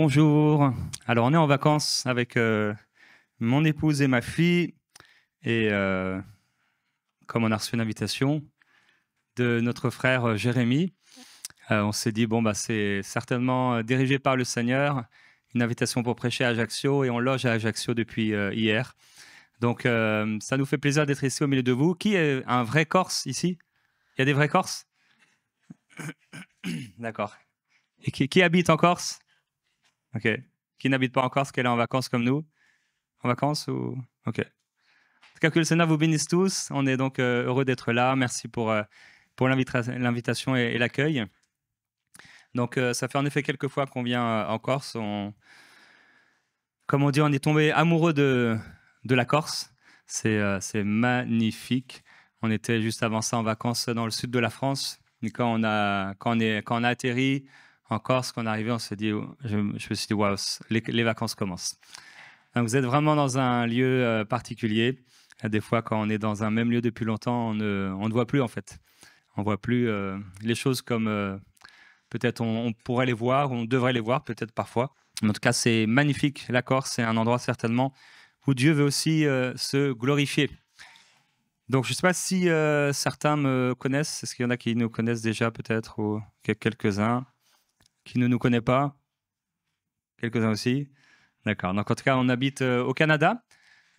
Bonjour. Alors, on est en vacances avec mon épouse et ma fille. Et comme on a reçu une invitation de notre frère Jérémy, on s'est dit, bon, bah, c'est certainement dirigé par le Seigneur, une invitation pour prêcher à Ajaccio. Et on loge à Ajaccio depuis hier. Donc, ça nous fait plaisir d'être ici au milieu de vous. Qui est un vrai Corse ici? Il y a des vrais Corses? D'accord. Et qui habite en Corse? Ok. Qui n'habite pas en Corse, qui est là en vacances comme nous? En vacances ou... Ok. En tout cas, que le Seigneur vous bénisse tous. On est donc heureux d'être là. Merci pour l'invitation et l'accueil. Donc, ça fait en effet quelques fois qu'on vient en Corse. Comme on dit, on est tombé amoureux de la Corse. C'est magnifique. On était juste avant ça en vacances dans le sud de la France. Et quand on a atterri en Corse, quand on est arrivé, on s'est dit, je me suis dit, waouh, les vacances commencent. Donc, vous êtes vraiment dans un lieu particulier. Des fois, quand on est dans un même lieu depuis longtemps, on ne voit plus en fait. On ne voit plus les choses comme peut-être on pourrait les voir, on devrait les voir peut-être parfois. Mais en tout cas, c'est magnifique. La Corse, c'est un endroit certainement où Dieu veut aussi se glorifier. Donc, je ne sais pas si certains me connaissent. Est-ce qu'il y en a qui nous connaissent déjà peut-être ou quelques-uns qui ne nous connaissent pas? Quelques-uns aussi. D'accord. Donc, en tout cas, on habite au Canada.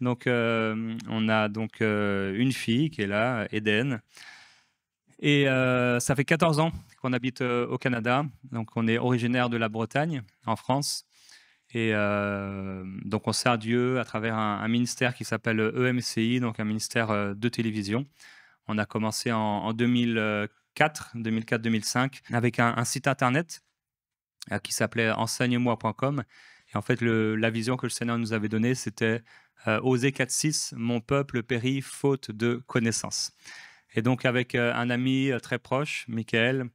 Donc, on a donc une fille qui est là, Eden. Et ça fait 14 ans qu'on habite au Canada. Donc, on est originaire de la Bretagne, en France. Et donc, on sert Dieu à travers un ministère qui s'appelle EMCI, donc un ministère de télévision. On a commencé en 2004-2005 avec un site internet qui s'appelait enseigne-moi.com. Et en fait, la vision que le Seigneur nous avait donnée, c'était Osée 4.6, mon peuple périt faute de connaissances. Et donc, avec un ami très proche, Michael,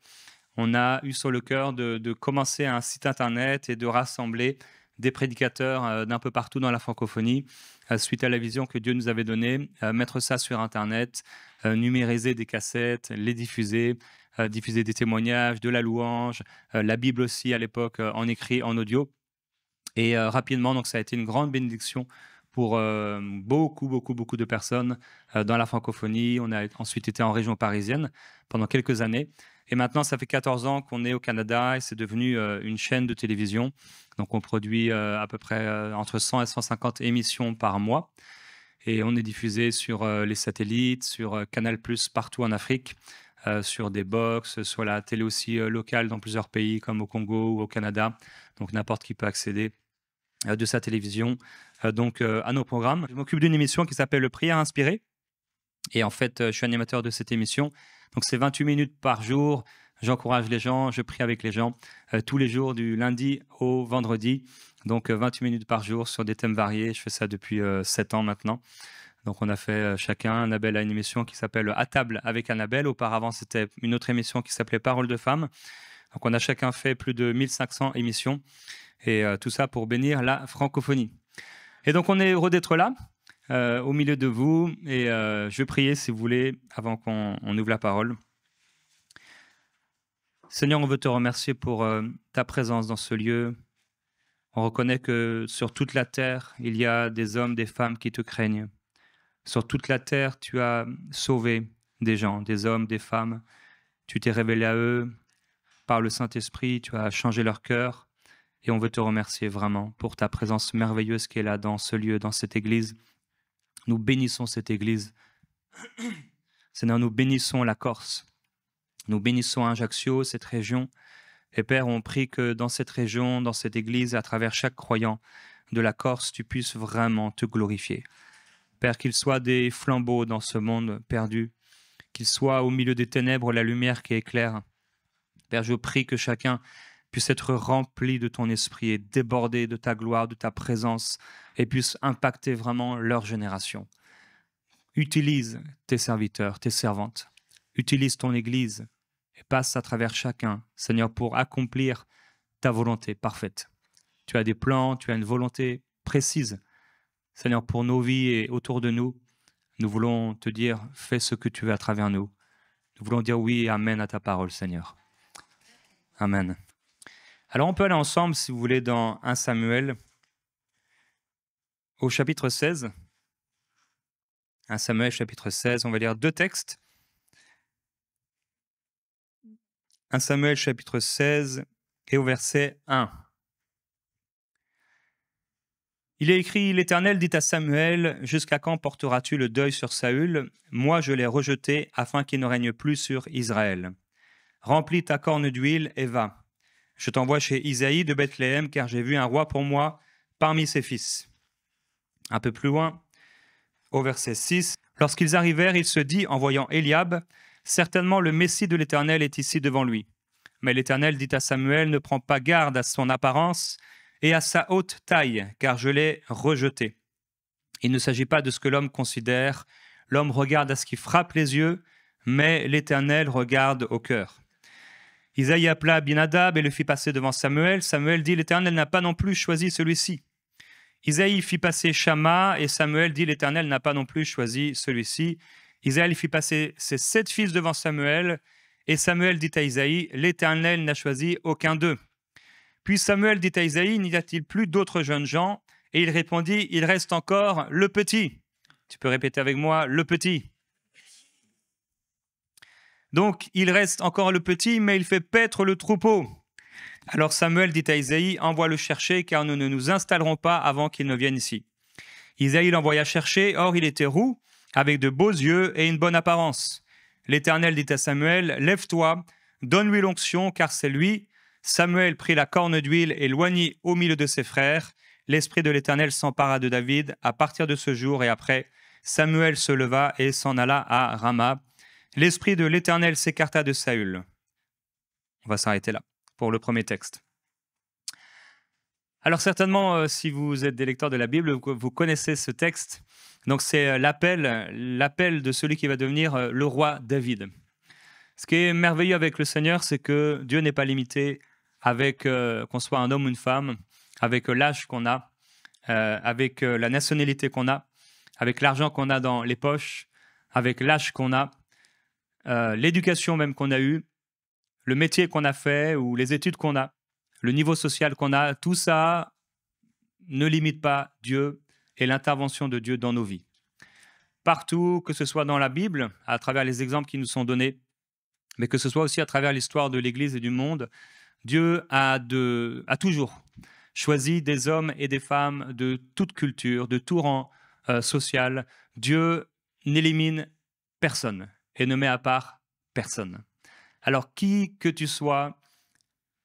on a eu sur le cœur de commencer un site internet et de rassembler des prédicateurs d'un peu partout dans la francophonie, suite à la vision que Dieu nous avait donnée, mettre ça sur internet, numériser des cassettes, les diffuser, diffuser des témoignages, de la louange, la Bible aussi à l'époque en écrit, en audio. Et rapidement, donc ça a été une grande bénédiction pour beaucoup de personnes dans la francophonie. On a ensuite été en région parisienne pendant quelques années. Et maintenant, ça fait 14 ans qu'on est au Canada et c'est devenu une chaîne de télévision. Donc, on produit à peu près entre 100 et 150 émissions par mois. Et on est diffusé sur les satellites, sur Canal+, partout en Afrique, sur des box, sur la télé aussi locale dans plusieurs pays comme au Congo ou au Canada. Donc, n'importe qui peut accéder de sa télévision à nos programmes. Je m'occupe d'une émission qui s'appelle Le Prière Inspirée. Et en fait, je suis animateur de cette émission. Donc, c'est 28 minutes par jour. J'encourage les gens, je prie avec les gens tous les jours du lundi au vendredi. Donc, 28 minutes par jour sur des thèmes variés. Je fais ça depuis 7 ans maintenant. Donc, on a fait chacun. Annabelle a une émission qui s'appelle À table avec Annabelle. Auparavant, c'était une autre émission qui s'appelait Parole de femme. Donc, on a chacun fait plus de 1500 émissions. Et tout ça pour bénir la francophonie. Et donc, on est heureux d'être là, au milieu de vous. Et je vais prier, si vous voulez, avant qu'on ouvre la parole. Seigneur, on veut te remercier pour ta présence dans ce lieu. On reconnaît que sur toute la terre, il y a des hommes, des femmes qui te craignent. Sur toute la terre, tu as sauvé des gens, des hommes, des femmes. Tu t'es révélé à eux par le Saint-Esprit, tu as changé leur cœur. Et on veut te remercier vraiment pour ta présence merveilleuse qui est là dans ce lieu, dans cette église. Nous bénissons cette église. Seigneur, nous bénissons la Corse. Nous bénissons Ajaccio, cette région. Et Père, on prie que dans cette région, dans cette église, à travers chaque croyant de la Corse, tu puisses vraiment te glorifier. Père, qu'il soit des flambeaux dans ce monde perdu, qu'il soit au milieu des ténèbres la lumière qui éclaire. Père, je prie que chacun puisse être rempli de ton esprit et débordé de ta gloire, de ta présence, et puisse impacter vraiment leur génération. Utilise tes serviteurs, tes servantes. Utilise ton Église et passe à travers chacun, Seigneur, pour accomplir ta volonté parfaite. Tu as des plans, tu as une volonté précise, Seigneur, pour nos vies et autour de nous. Nous voulons te dire, fais ce que tu veux à travers nous. Nous voulons dire oui et amen à ta parole, Seigneur. Amen. Alors on peut aller ensemble, si vous voulez, dans 1 Samuel, au chapitre 16. 1 Samuel, chapitre 16, on va lire 2 textes. 1 Samuel, chapitre 16, et au verset 1. Il est écrit, l'Éternel dit à Samuel, jusqu'à quand porteras-tu le deuil sur Saül? Moi je l'ai rejeté afin qu'il ne règne plus sur Israël. Remplis ta corne d'huile et va. Je t'envoie chez Isaïe de Bethléem, car j'ai vu un roi pour moi parmi ses fils. Un peu plus loin, au verset 6, lorsqu'ils arrivèrent, il se dit, en voyant Éliab, certainement le Messie de l'Éternel est ici devant lui. Mais l'Éternel dit à Samuel, ne prends pas garde à son apparence et à sa haute taille, car je l'ai rejeté. Il ne s'agit pas de ce que l'homme considère. L'homme regarde à ce qui frappe les yeux, mais l'Éternel regarde au cœur. Isaïe appela Abinadab et le fit passer devant Samuel. Samuel dit, l'Éternel n'a pas non plus choisi celui-ci. Isaïe fit passer Shama et Samuel dit, l'Éternel n'a pas non plus choisi celui-ci. Isaïe fit passer ses 7 fils devant Samuel et Samuel dit à Isaïe, l'Éternel n'a choisi aucun d'eux. Puis Samuel dit à Isaïe, n'y a-t-il plus d'autres jeunes gens? Et il répondit, il reste encore le petit. Tu peux répéter avec moi, le petit. Donc, il reste encore le petit, mais il fait paître le troupeau. Alors Samuel dit à Isaïe, envoie le chercher, car nous ne nous installerons pas avant qu'il ne vienne ici. Isaïe l'envoya chercher, or il était roux, avec de beaux yeux et une bonne apparence. L'Éternel dit à Samuel, lève-toi, donne-lui l'onction, car c'est lui. Samuel prit la corne d'huile et l'oignit au milieu de ses frères. L'Esprit de l'Éternel s'empara de David. À partir de ce jour et après, Samuel se leva et s'en alla à Rama. L'Esprit de l'Éternel s'écarta de Saül. On va s'arrêter là pour le premier texte. Alors certainement, si vous êtes des lecteurs de la Bible, vous connaissez ce texte. Donc c'est l'appel de celui qui va devenir le roi David. Ce qui est merveilleux avec le Seigneur, c'est que Dieu n'est pas limité avec qu'on soit un homme ou une femme, avec l'âge qu'on a, avec la nationalité qu'on a, avec l'argent qu'on a dans les poches, avec l'âge qu'on a, l'éducation même qu'on a eue, le métier qu'on a fait ou les études qu'on a, le niveau social qu'on a, tout ça ne limite pas Dieu et l'intervention de Dieu dans nos vies. Partout, que ce soit dans la Bible, à travers les exemples qui nous sont donnés, mais que ce soit aussi à travers l'histoire de l'Église et du monde, Dieu a toujours choisi des hommes et des femmes de toute culture, de tout rang social. Dieu n'élimine personne et ne met à part personne. Alors, qui que tu sois,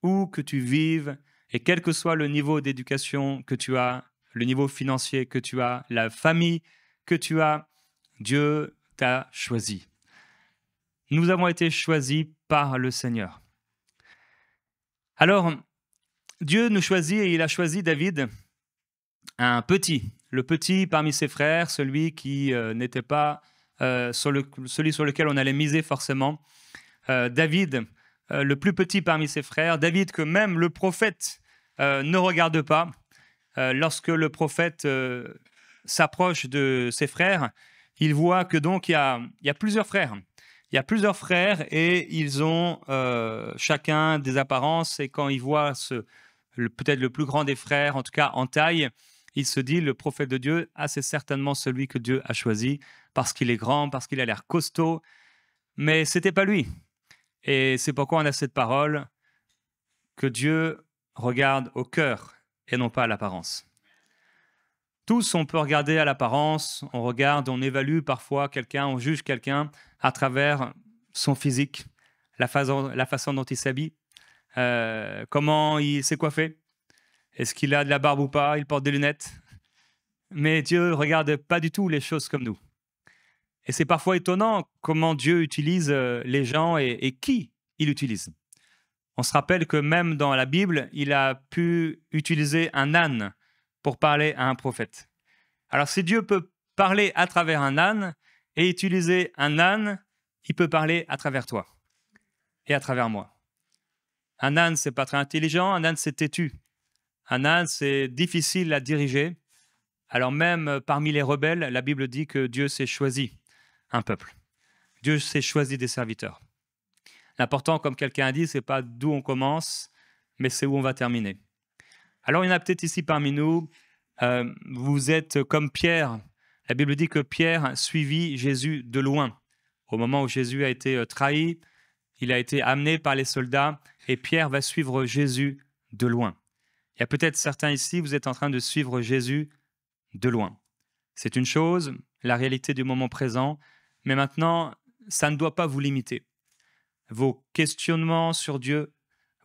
où que tu vives, et quel que soit le niveau d'éducation que tu as, le niveau financier que tu as, la famille que tu as, Dieu t'a choisi. Nous avons été choisis par le Seigneur. Alors, Dieu nous choisit et il a choisi David, un petit, le petit parmi ses frères, celui qui n'était pas celui sur lequel on allait miser forcément. David, le plus petit parmi ses frères, David que même le prophète ne regarde pas. Lorsque le prophète s'approche de ses frères, il voit que donc il y a plusieurs frères. Il y a plusieurs frères et ils ont chacun des apparences. Et quand il voit peut-être le plus grand des frères, en tout cas en taille, il se dit, le prophète de Dieu, c'est certainement celui que Dieu a choisi parce qu'il est grand, parce qu'il a l'air costaud. Mais ce n'était pas lui. Et c'est pourquoi on a cette parole que Dieu regarde au cœur et non pas à l'apparence. Tous, on peut regarder à l'apparence, on regarde, on évalue parfois quelqu'un, on juge quelqu'un à travers son physique, la façon dont il s'habille, comment il s'est coiffé, est-ce qu'il a de la barbe ou pas, il porte des lunettes. Mais Dieu ne regarde pas du tout les choses comme nous. Et c'est parfois étonnant comment Dieu utilise les gens et qui il utilise. On se rappelle que même dans la Bible, il a pu utiliser un âne pour parler à un prophète. Alors si Dieu peut parler à travers un âne et utiliser un âne, il peut parler à travers toi et à travers moi. Un âne, c'est pas très intelligent, un âne, c'est têtu. Un âne, c'est difficile à diriger. Alors même parmi les rebelles, la Bible dit que Dieu s'est choisi un peuple. Dieu s'est choisi des serviteurs. L'important, comme quelqu'un a dit, c'est pas d'où on commence, mais c'est où on va terminer. Alors, il y en a peut-être ici parmi nous, vous êtes comme Pierre. La Bible dit que Pierre suivit Jésus de loin. Au moment où Jésus a été trahi, il a été amené par les soldats et Pierre va suivre Jésus de loin. Il y a peut-être certains ici, vous êtes en train de suivre Jésus de loin. C'est une chose, la réalité du moment présent, mais maintenant, ça ne doit pas vous limiter. Vos questionnements sur Dieu,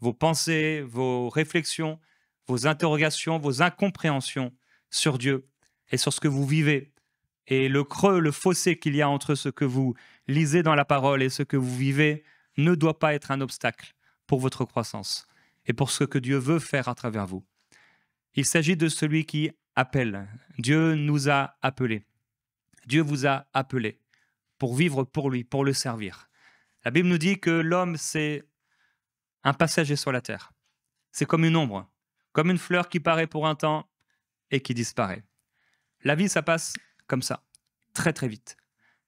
vos pensées, vos réflexions, vos interrogations, vos incompréhensions sur Dieu et sur ce que vous vivez, et le creux, le fossé qu'il y a entre ce que vous lisez dans la parole et ce que vous vivez ne doit pas être un obstacle pour votre croissance et pour ce que Dieu veut faire à travers vous. Il s'agit de celui qui appelle. Dieu nous a appelés. Dieu vous a appelés pour vivre pour lui, pour le servir. La Bible nous dit que l'homme, c'est un passager sur la terre. C'est comme une ombre, comme une fleur qui paraît pour un temps et qui disparaît. La vie, ça passe comme ça, très très vite.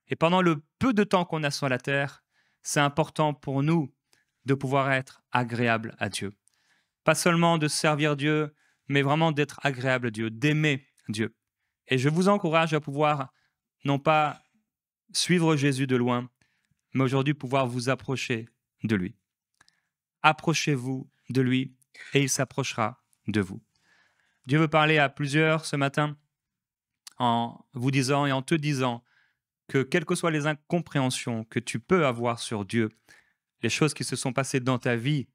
Et pendant le peu de temps qu'on a sur la terre, c'est important pour nous de pouvoir être agréable à Dieu. Pas seulement de servir Dieu, mais vraiment d'être agréable à Dieu, d'aimer Dieu. Et je vous encourage à pouvoir, non pas suivre Jésus de loin, mais aujourd'hui pouvoir vous approcher de lui. Approchez-vous de lui et il s'approchera de vous. Dieu veut parler à plusieurs ce matin en vous disant et en te disant que quelles que soient les incompréhensions que tu peux avoir sur Dieu, les choses qui se sont passées dans ta vie,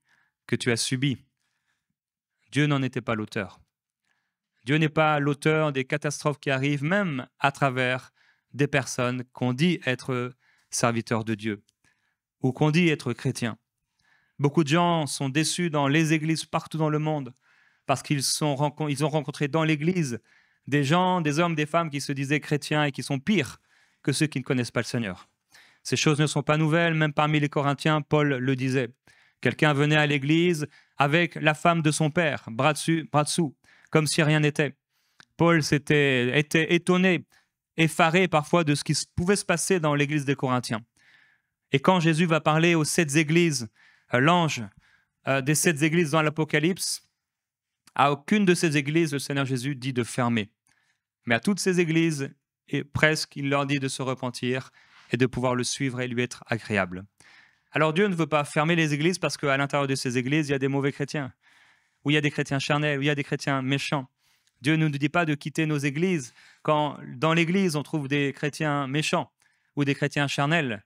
que tu as subies, Dieu n'en était pas l'auteur. Dieu n'est pas l'auteur des catastrophes qui arrivent, même à travers des personnes qu'on dit être serviteurs de Dieu ou qu'on dit être chrétiens. Beaucoup de gens sont déçus dans les églises partout dans le monde parce qu'ils ont rencontré dans l'église des gens, des hommes, des femmes qui se disaient chrétiens et qui sont pires que ceux qui ne connaissent pas le Seigneur. Ces choses ne sont pas nouvelles, même parmi les Corinthiens, Paul le disait. Quelqu'un venait à l'église avec la femme de son père, bras dessus, bras dessous, comme si rien n'était. Paul était étonné, effaré parfois de ce qui pouvait se passer dans l'église des Corinthiens. Et quand Jésus va parler aux 7 églises, l'ange des 7 églises dans l'Apocalypse, à aucune de ces églises, le Seigneur Jésus dit de fermer. Mais à toutes ces églises, et presque, il leur dit de se repentir et de pouvoir le suivre et lui être agréable. Alors Dieu ne veut pas fermer les églises parce qu'à l'intérieur de ces églises, il y a des mauvais chrétiens, où il y a des chrétiens charnels, où il y a des chrétiens méchants. Dieu ne nous dit pas de quitter nos églises quand dans l'église on trouve des chrétiens méchants ou des chrétiens charnels.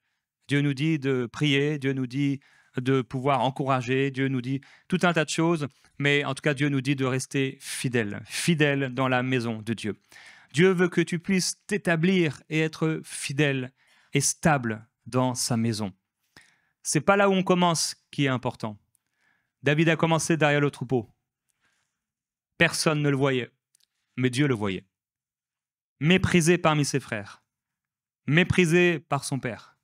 Dieu nous dit de prier, Dieu nous dit de pouvoir encourager, Dieu nous dit tout un tas de choses, mais en tout cas Dieu nous dit de rester fidèle, fidèle dans la maison de Dieu. Dieu veut que tu puisses t'établir et être fidèle et stable dans sa maison. C'est pas là où on commence qui est important. David a commencé derrière le troupeau. Personne ne le voyait, mais Dieu le voyait. Méprisé parmi ses frères, méprisé par son père,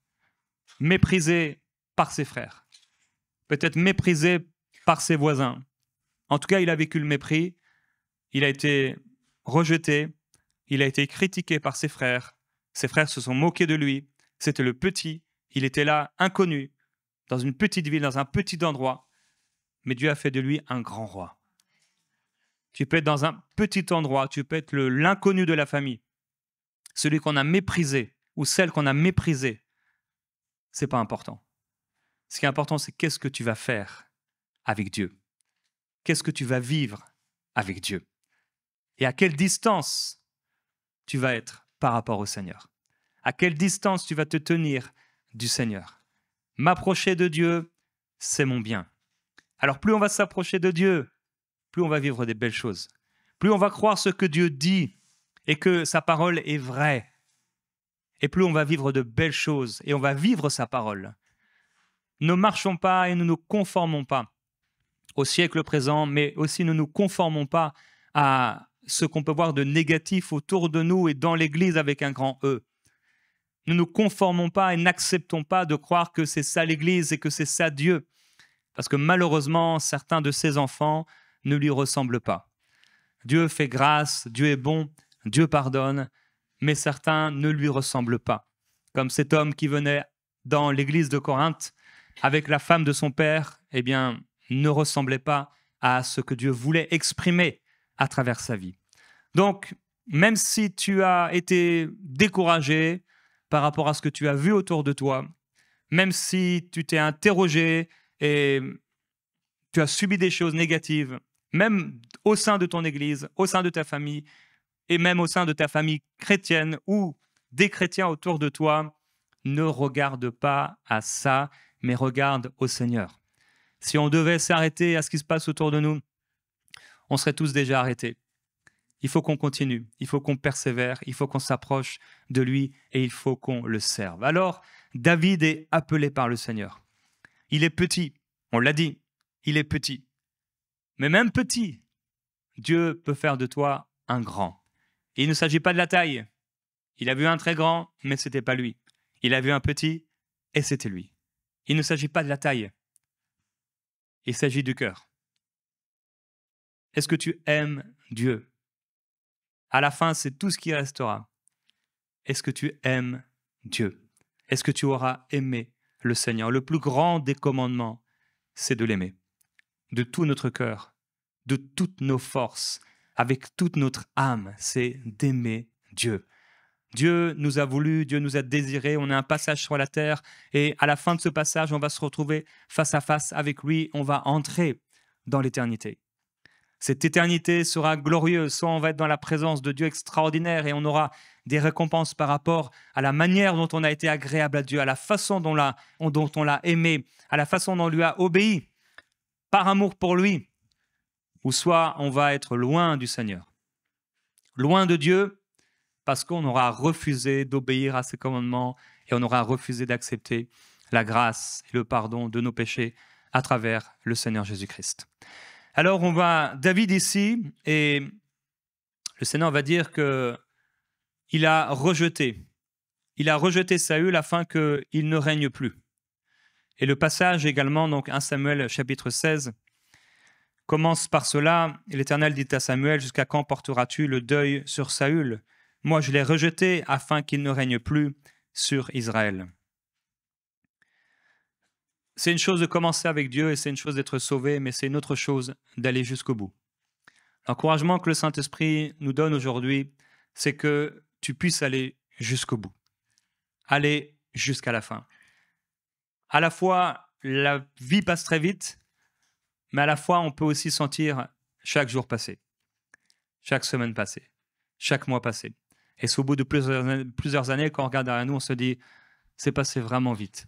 méprisé par ses frères, peut-être méprisé par ses voisins. En tout cas, il a vécu le mépris, il a été rejeté, il a été critiqué par ses frères se sont moqués de lui, c'était le petit, il était là, inconnu, dans une petite ville, dans un petit endroit, mais Dieu a fait de lui un grand roi. Tu peux être dans un petit endroit, tu peux être l'inconnu de la famille, celui qu'on a méprisé ou celle qu'on a méprisée. Ce n'est pas important. Ce qui est important, c'est qu'est-ce que tu vas faire avec Dieu. Qu'est-ce que tu vas vivre avec Dieu. Et à quelle distance tu vas être par rapport au Seigneur. À quelle distance tu vas te tenir du Seigneur. M'approcher de Dieu, c'est mon bien. Alors plus on va s'approcher de Dieu, plus on va vivre des belles choses. Plus on va croire ce que Dieu dit et que sa parole est vraie. Et plus on va vivre de belles choses et on va vivre sa parole. Ne marchons pas et ne nous conformons pas au siècle présent, mais aussi ne nous conformons pas à ce qu'on peut voir de négatif autour de nous et dans l'Église avec un grand E. Ne nous conformons pas et n'acceptons pas de croire que c'est ça l'Église et que c'est ça Dieu. Parce que malheureusement, certains de ses enfants ne lui ressemblent pas. Dieu fait grâce, Dieu est bon, Dieu pardonne, mais certains ne lui ressemblent pas. Comme cet homme qui venait dans l'église de Corinthe avec la femme de son père, eh bien, ne ressemblait pas à ce que Dieu voulait exprimer à travers sa vie. Donc, même si tu as été découragé par rapport à ce que tu as vu autour de toi, même si tu t'es interrogé et tu as subi des choses négatives, même au sein de ton église, au sein de ta famille, et même au sein de ta famille chrétienne ou des chrétiens autour de toi, ne regarde pas à ça, mais regarde au Seigneur. Si on devait s'arrêter à ce qui se passe autour de nous, on serait tous déjà arrêtés. Il faut qu'on continue, il faut qu'on persévère, il faut qu'on s'approche de lui et il faut qu'on le serve. Alors, David est appelé par le Seigneur. Il est petit, on l'a dit, il est petit. Mais même petit, Dieu peut faire de toi un grand. Et il ne s'agit pas de la taille. Il a vu un très grand, mais ce n'était pas lui. Il a vu un petit, et c'était lui. Il ne s'agit pas de la taille. Il s'agit du cœur. Est-ce que tu aimes Dieu? À la fin, c'est tout ce qui restera. Est-ce que tu aimes Dieu? Est-ce que tu auras aimé le Seigneur? Le plus grand des commandements, c'est de l'aimer. De tout notre cœur, de toutes nos forces, avec toute notre âme, c'est d'aimer Dieu. Dieu nous a voulu, Dieu nous a désirés, on a un passage sur la terre et à la fin de ce passage, on va se retrouver face à face avec lui, on va entrer dans l'éternité. Cette éternité sera glorieuse, soit on va être dans la présence de Dieu extraordinaire et on aura des récompenses par rapport à la manière dont on a été agréable à Dieu, à la façon dont on l'a aimé, à la façon dont on lui a obéi, par amour pour lui, ou soit on va être loin du Seigneur, loin de Dieu, parce qu'on aura refusé d'obéir à ses commandements et on aura refusé d'accepter la grâce et le pardon de nos péchés à travers le Seigneur Jésus-Christ. Alors on va, David ici, et le Seigneur va dire qu'il a rejeté Saül afin qu'il ne règne plus. Et le passage également, donc 1 Samuel chapitre 16, commence par cela. L'Éternel dit à Samuel, « Jusqu'à quand porteras-tu le deuil sur Saül ? Moi, je l'ai rejeté afin qu'il ne règne plus sur Israël. » C'est une chose de commencer avec Dieu et c'est une chose d'être sauvé, mais c'est une autre chose d'aller jusqu'au bout. L'encouragement que le Saint-Esprit nous donne aujourd'hui, c'est que tu puisses aller jusqu'au bout, aller jusqu'à la fin. À la fois, la vie passe très vite, mais à la fois, on peut aussi sentir chaque jour passé, chaque semaine passée, chaque mois passé. Et c'est au bout de plusieurs années, quand on regarde derrière nous, on se dit, c'est passé vraiment vite.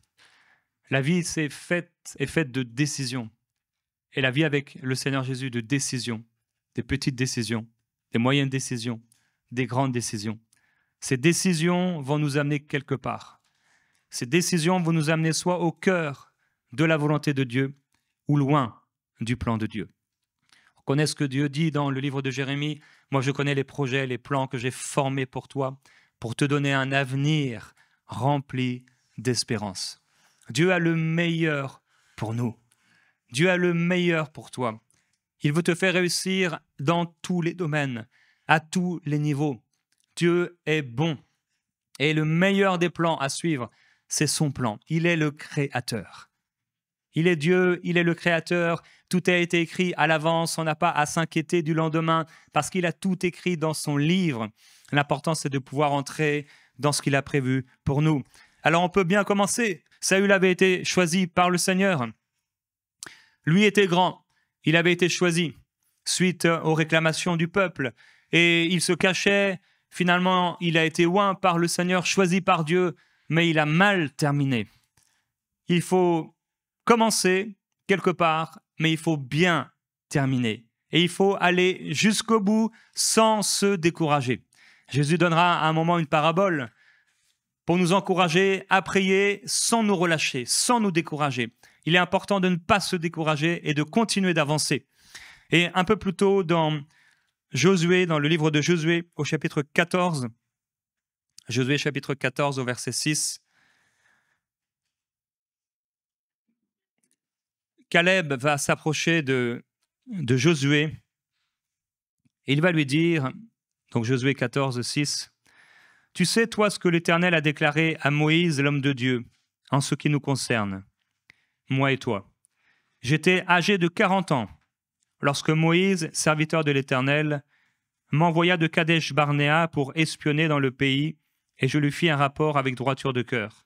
La vie est faite de décisions. Et la vie avec le Seigneur Jésus, de décisions, des petites décisions, des moyennes décisions, des grandes décisions. Ces décisions vont nous amener quelque part. Ces décisions vont nous amener soit au cœur de la volonté de Dieu ou loin du plan de Dieu. On connaît ce que Dieu dit dans le livre de Jérémie. Moi, je connais les projets, les plans que j'ai formés pour toi, pour te donner un avenir rempli d'espérance. Dieu a le meilleur pour nous. Dieu a le meilleur pour toi. Il veut te faire réussir dans tous les domaines, à tous les niveaux. Dieu est bon. Et le meilleur des plans à suivre, c'est son plan. Il est le créateur. Il est Dieu, il est le créateur. Tout a été écrit à l'avance. On n'a pas à s'inquiéter du lendemain parce qu'il a tout écrit dans son livre. L'important, c'est de pouvoir entrer dans ce qu'il a prévu pour nous. Alors, on peut bien commencer. Saül avait été choisi par le Seigneur. Lui était grand. Il avait été choisi suite aux réclamations du peuple. Et il se cachait. Finalement, il a été oint par le Seigneur, choisi par Dieu, mais il a mal terminé. Il faut commencer quelque part, mais il faut bien terminer. Et il faut aller jusqu'au bout sans se décourager. Jésus donnera à un moment une parabole pour nous encourager à prier sans nous relâcher, sans nous décourager. Il est important de ne pas se décourager et de continuer d'avancer. Et un peu plus tôt dans Josué, dans le livre de Josué, au chapitre 14, Josué chapitre 14 au verset 6, Caleb va s'approcher de Josué et il va lui dire, donc Josué 14, 6, « Tu sais, toi, ce que l'Éternel a déclaré à Moïse, l'homme de Dieu, en ce qui nous concerne, moi et toi. J'étais âgé de 40 ans lorsque Moïse, serviteur de l'Éternel, m'envoya de Kadesh-Barnéa pour espionner dans le pays, et je lui fis un rapport avec droiture de cœur.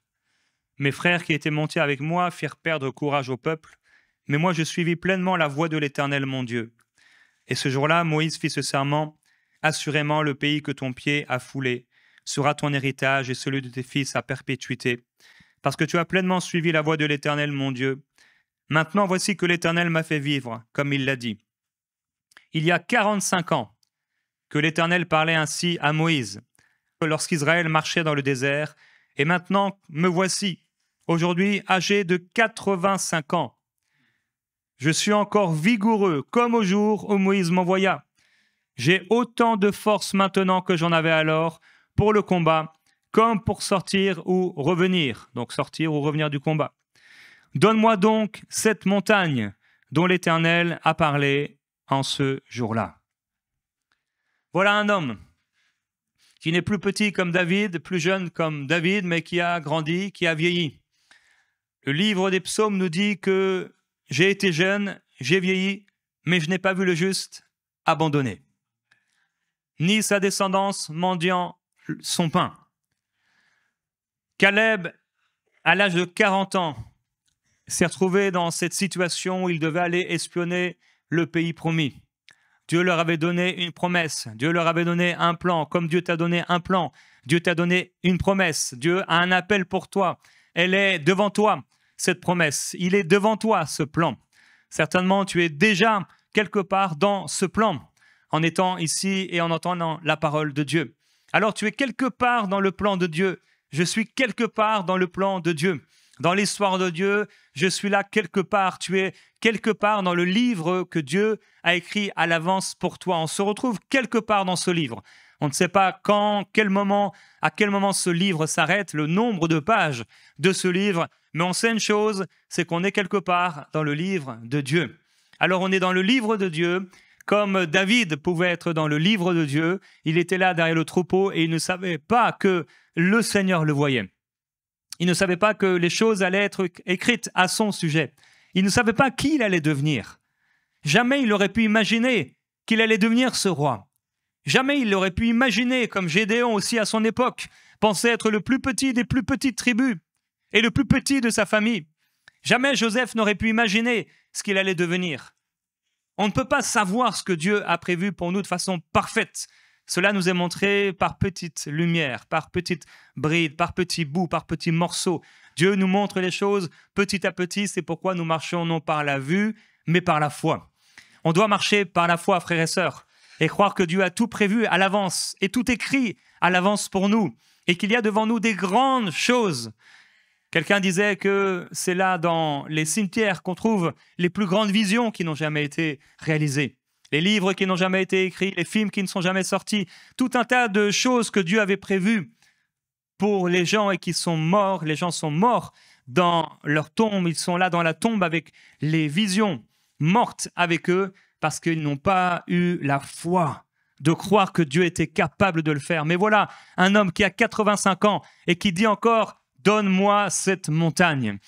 Mes frères qui étaient montés avec moi firent perdre courage au peuple, mais moi je suivis pleinement la voie de l'Éternel mon Dieu. Et ce jour-là, Moïse fit ce serment, « Assurément, le pays que ton pied a foulé sera ton héritage et celui de tes fils à perpétuité, parce que tu as pleinement suivi la voie de l'Éternel mon Dieu. Maintenant, voici que l'Éternel m'a fait vivre, comme il l'a dit. Il y a 45 ans que l'Éternel parlait ainsi à Moïse, lorsqu'Israël marchait dans le désert, et maintenant me voici, aujourd'hui âgé de 85 ans. Je suis encore vigoureux, comme au jour où Moïse m'envoya. J'ai autant de force maintenant que j'en avais alors pour le combat, comme pour sortir ou revenir, donc sortir ou revenir du combat. Donne-moi donc cette montagne dont l'Éternel a parlé en ce jour-là. » Voilà un homme qui n'est plus petit comme David, plus jeune comme David, mais qui a grandi, qui a vieilli. Le livre des psaumes nous dit que j'ai été jeune, j'ai vieilli, mais je n'ai pas vu le juste abandonné, ni sa descendance mendiant son pain. Caleb, à l'âge de 40 ans, s'est retrouvé dans cette situation où il devait aller espionner le pays promis. Dieu leur avait donné une promesse, Dieu leur avait donné un plan. Comme Dieu t'a donné un plan, Dieu t'a donné une promesse. Dieu a un appel pour toi. Elle est devant toi, cette promesse. Il est devant toi, ce plan. Certainement, tu es déjà quelque part dans ce plan, en étant ici et en entendant la parole de Dieu. Alors, tu es quelque part dans le plan de Dieu. Je suis quelque part dans le plan de Dieu. Dans l'histoire de Dieu, je suis là quelque part. Tu es quelque part dans le livre que Dieu a écrit à l'avance pour toi. On se retrouve quelque part dans ce livre. On ne sait pas quand, à quel moment ce livre s'arrête, le nombre de pages de ce livre, mais on sait une chose, c'est qu'on est quelque part dans le livre de Dieu. Alors on est dans le livre de Dieu, comme David pouvait être dans le livre de Dieu. Il était là derrière le troupeau et il ne savait pas que le Seigneur le voyait. Il ne savait pas que les choses allaient être écrites à son sujet. Il ne savait pas qui il allait devenir. Jamais il aurait pu imaginer qu'il allait devenir ce roi. Jamais il aurait pu imaginer, comme Gédéon aussi à son époque, pensait être le plus petit des plus petites tribus et le plus petit de sa famille. Jamais Joseph n'aurait pu imaginer ce qu'il allait devenir. On ne peut pas savoir ce que Dieu a prévu pour nous de façon parfaite. Cela nous est montré par petites lumières, par petites brides, par petits bouts, par petits morceaux. Dieu nous montre les choses petit à petit. C'est pourquoi nous marchons non par la vue, mais par la foi. On doit marcher par la foi, frères et sœurs, et croire que Dieu a tout prévu à l'avance et tout écrit à l'avance pour nous, et qu'il y a devant nous des grandes choses. Quelqu'un disait que c'est là dans les cimetières qu'on trouve les plus grandes visions qui n'ont jamais été réalisées. Les livres qui n'ont jamais été écrits, les films qui ne sont jamais sortis, tout un tas de choses que Dieu avait prévues pour les gens et qui sont morts. Les gens sont morts dans leur tombe, ils sont là dans la tombe avec les visions mortes avec eux parce qu'ils n'ont pas eu la foi de croire que Dieu était capable de le faire. Mais voilà, un homme qui a 85 ans et qui dit encore « Donne-moi cette montagne ».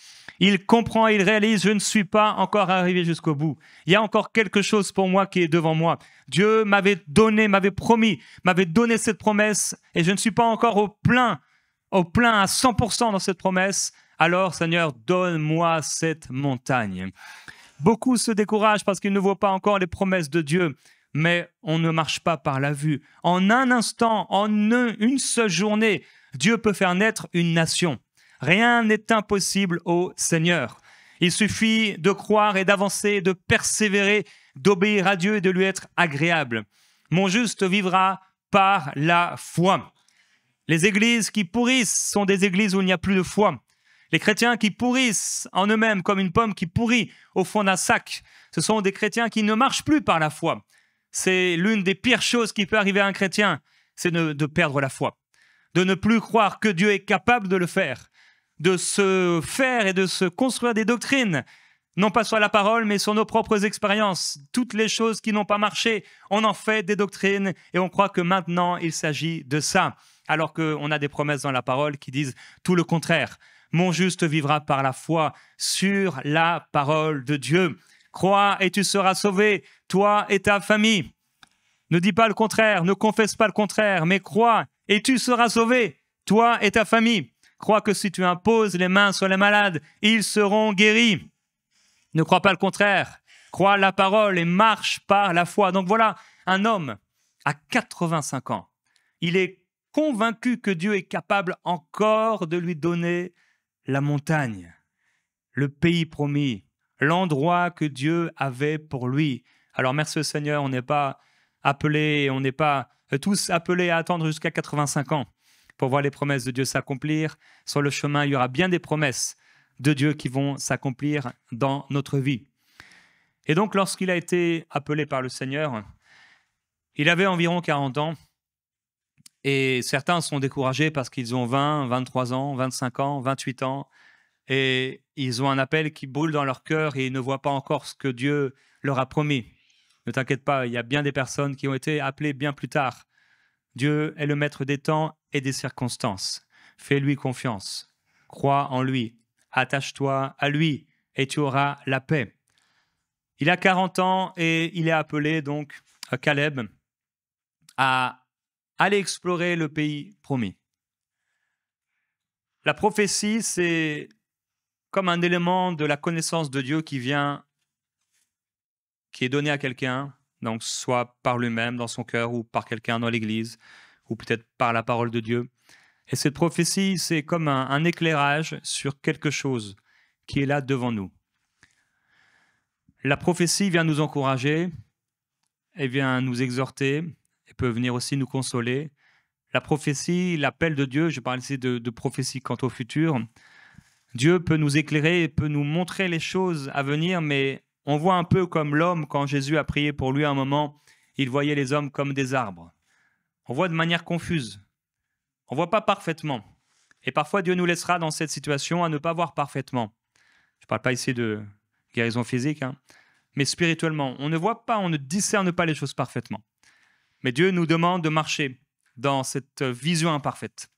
Il comprend, il réalise, je ne suis pas encore arrivé jusqu'au bout. Il y a encore quelque chose pour moi qui est devant moi. Dieu m'avait donné, m'avait promis, m'avait donné cette promesse et je ne suis pas encore au plein à 100% dans cette promesse. Alors, Seigneur, donne-moi cette montagne. Beaucoup se découragent parce qu'ils ne voient pas encore les promesses de Dieu, mais on ne marche pas par la vue. En un instant, en une seule journée, Dieu peut faire naître une nation. Rien n'est impossible au Seigneur. Il suffit de croire et d'avancer, de persévérer, d'obéir à Dieu et de lui être agréable. Mon juste vivra par la foi. Les églises qui pourrissent sont des églises où il n'y a plus de foi. Les chrétiens qui pourrissent en eux-mêmes comme une pomme qui pourrit au fond d'un sac, ce sont des chrétiens qui ne marchent plus par la foi. C'est l'une des pires choses qui peut arriver à un chrétien, c'est de perdre la foi, de ne plus croire que Dieu est capable de le faire, de se faire et de se construire des doctrines, non pas sur la parole, mais sur nos propres expériences. Toutes les choses qui n'ont pas marché, on en fait des doctrines et on croit que maintenant, il s'agit de ça, alors qu'on a des promesses dans la parole qui disent tout le contraire. Mon juste vivra par la foi sur la parole de Dieu. Crois et tu seras sauvé, toi et ta famille. Ne dis pas le contraire, ne confesse pas le contraire, mais crois et tu seras sauvé, toi et ta famille. Crois que si tu imposes les mains sur les malades, ils seront guéris. Ne crois pas le contraire. Crois la parole et marche par la foi. Donc voilà, un homme à 85 ans. Il est convaincu que Dieu est capable encore de lui donner la montagne, le pays promis, l'endroit que Dieu avait pour lui. Alors merci au Seigneur, on n'est pas tous appelés à attendre jusqu'à 85 ans pour voir les promesses de Dieu s'accomplir. Sur le chemin, il y aura bien des promesses de Dieu qui vont s'accomplir dans notre vie. Et donc, lorsqu'il a été appelé par le Seigneur, il avait environ 40 ans. Et certains sont découragés parce qu'ils ont 20, 23 ans, 25 ans, 28 ans. Et ils ont un appel qui brûle dans leur cœur et ils ne voient pas encore ce que Dieu leur a promis. Ne t'inquiète pas, il y a bien des personnes qui ont été appelées bien plus tard. Dieu est le maître des temps et des circonstances. Fais-lui confiance. Crois en lui. Attache-toi à lui et tu auras la paix. Il a 40 ans et il est appelé, donc, Caleb, à aller explorer le pays promis. La prophétie, c'est comme un élément de la connaissance de Dieu qui est donné à quelqu'un, donc soit par lui-même dans son cœur ou par quelqu'un dans l'Église, ou peut-être par la parole de Dieu. Et cette prophétie, c'est comme un éclairage sur quelque chose qui est là devant nous. La prophétie vient nous encourager, elle vient nous exhorter, elle peut venir aussi nous consoler. La prophétie, l'appel de Dieu, je parle ici de prophétie quant au futur. Dieu peut nous éclairer, peut nous montrer les choses à venir, mais on voit un peu comme l'homme, quand Jésus a prié pour lui à un moment, il voyait les hommes comme des arbres. On voit de manière confuse. On ne voit pas parfaitement. Et parfois, Dieu nous laissera dans cette situation à ne pas voir parfaitement. Je ne parle pas ici de guérison physique, mais spirituellement. On ne voit pas, on ne discerne pas les choses parfaitement. Mais Dieu nous demande de marcher dans cette vision imparfaite.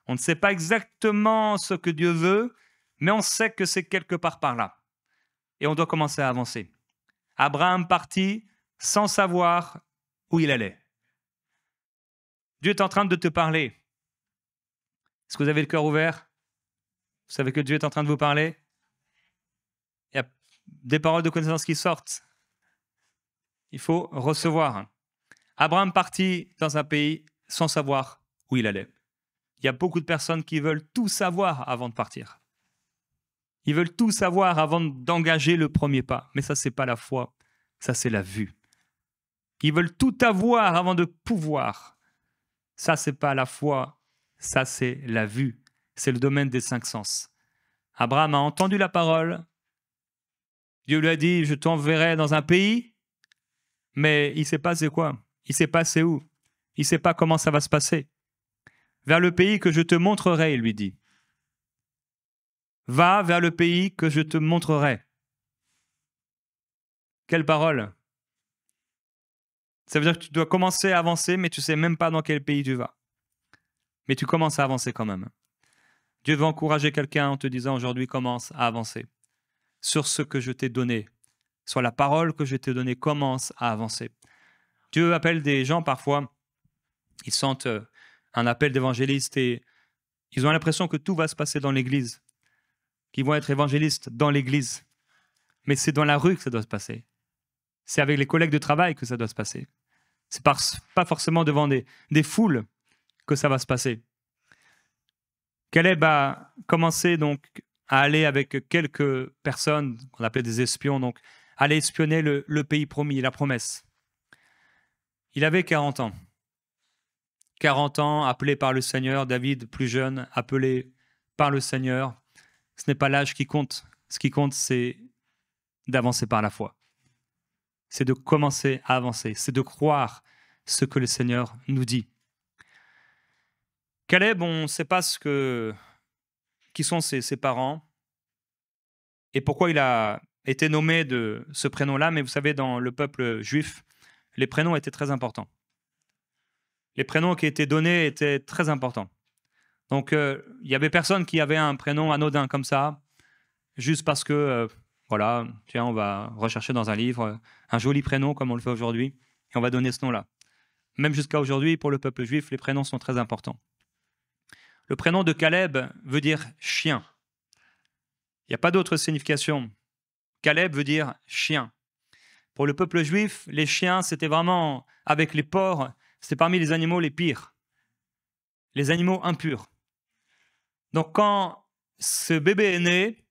On ne sait pas exactement ce que Dieu veut, mais on sait que c'est quelque part par là. Et on doit commencer à avancer. Abraham partit sans savoir où il allait. Dieu est en train de te parler. Est-ce que vous avez le cœur ouvert? Vous savez que Dieu est en train de vous parler? Il y a des paroles de connaissance qui sortent. Il faut recevoir. Abraham partit dans un pays sans savoir où il allait. Il y a beaucoup de personnes qui veulent tout savoir avant de partir. Ils veulent tout savoir avant d'engager le premier pas. Mais ça, ce n'est pas la foi. Ça, c'est la vue. Ils veulent tout avoir avant de pouvoir. Ça, ce n'est pas la foi. Ça, c'est la vue. C'est le domaine des 5 sens. Abraham a entendu la parole. Dieu lui a dit, je t'enverrai dans un pays. Mais il ne sait pas c'est quoi. Il ne sait pas c'est où. Il ne sait pas comment ça va se passer. Vers le pays que je te montrerai, il lui dit. Va vers le pays que je te montrerai. Quelle parole! Ça veut dire que tu dois commencer à avancer, mais tu ne sais même pas dans quel pays tu vas. Mais tu commences à avancer quand même. Dieu veut encourager quelqu'un en te disant aujourd'hui, commence à avancer. Sur ce que je t'ai donné, sur la parole que je t'ai donnée, commence à avancer. Dieu appelle des gens parfois, ils sentent un appel d'évangéliste et ils ont l'impression que tout va se passer dans l'église, qu'ils vont être évangélistes dans l'église. Mais c'est dans la rue que ça doit se passer. C'est avec les collègues de travail que ça doit se passer. C'est pas forcément devant des foules que ça va se passer. Caleb a commencé donc à aller avec quelques personnes qu'on appelait des espions, donc aller espionner le pays promis, la promesse. Il avait 40 ans. 40 ans, appelé par le Seigneur. David, plus jeune, appelé par le Seigneur. Ce n'est pas l'âge qui compte. Ce qui compte, c'est d'avancer par la foi. C'est de commencer à avancer. C'est de croire ce que le Seigneur nous dit. Caleb, on ne sait pas qui sont ses parents et pourquoi il a été nommé de ce prénom-là, mais vous savez, dans le peuple juif, les prénoms étaient très importants. Les prénoms qui étaient donnés étaient très importants. Donc, il y avait personne qui avait un prénom anodin comme ça, juste parce que, Voilà, tiens, on va rechercher dans un livre un joli prénom comme on le fait aujourd'hui, et on va donner ce nom-là. Même jusqu'à aujourd'hui, pour le peuple juif, les prénoms sont très importants. Le prénom de Caleb veut dire chien. Il n'y a pas d'autre signification. Caleb veut dire chien. Pour le peuple juif, les chiens, c'était vraiment, avec les porcs, c'était parmi les animaux les pires, les animaux impurs. Donc quand ce bébé est né,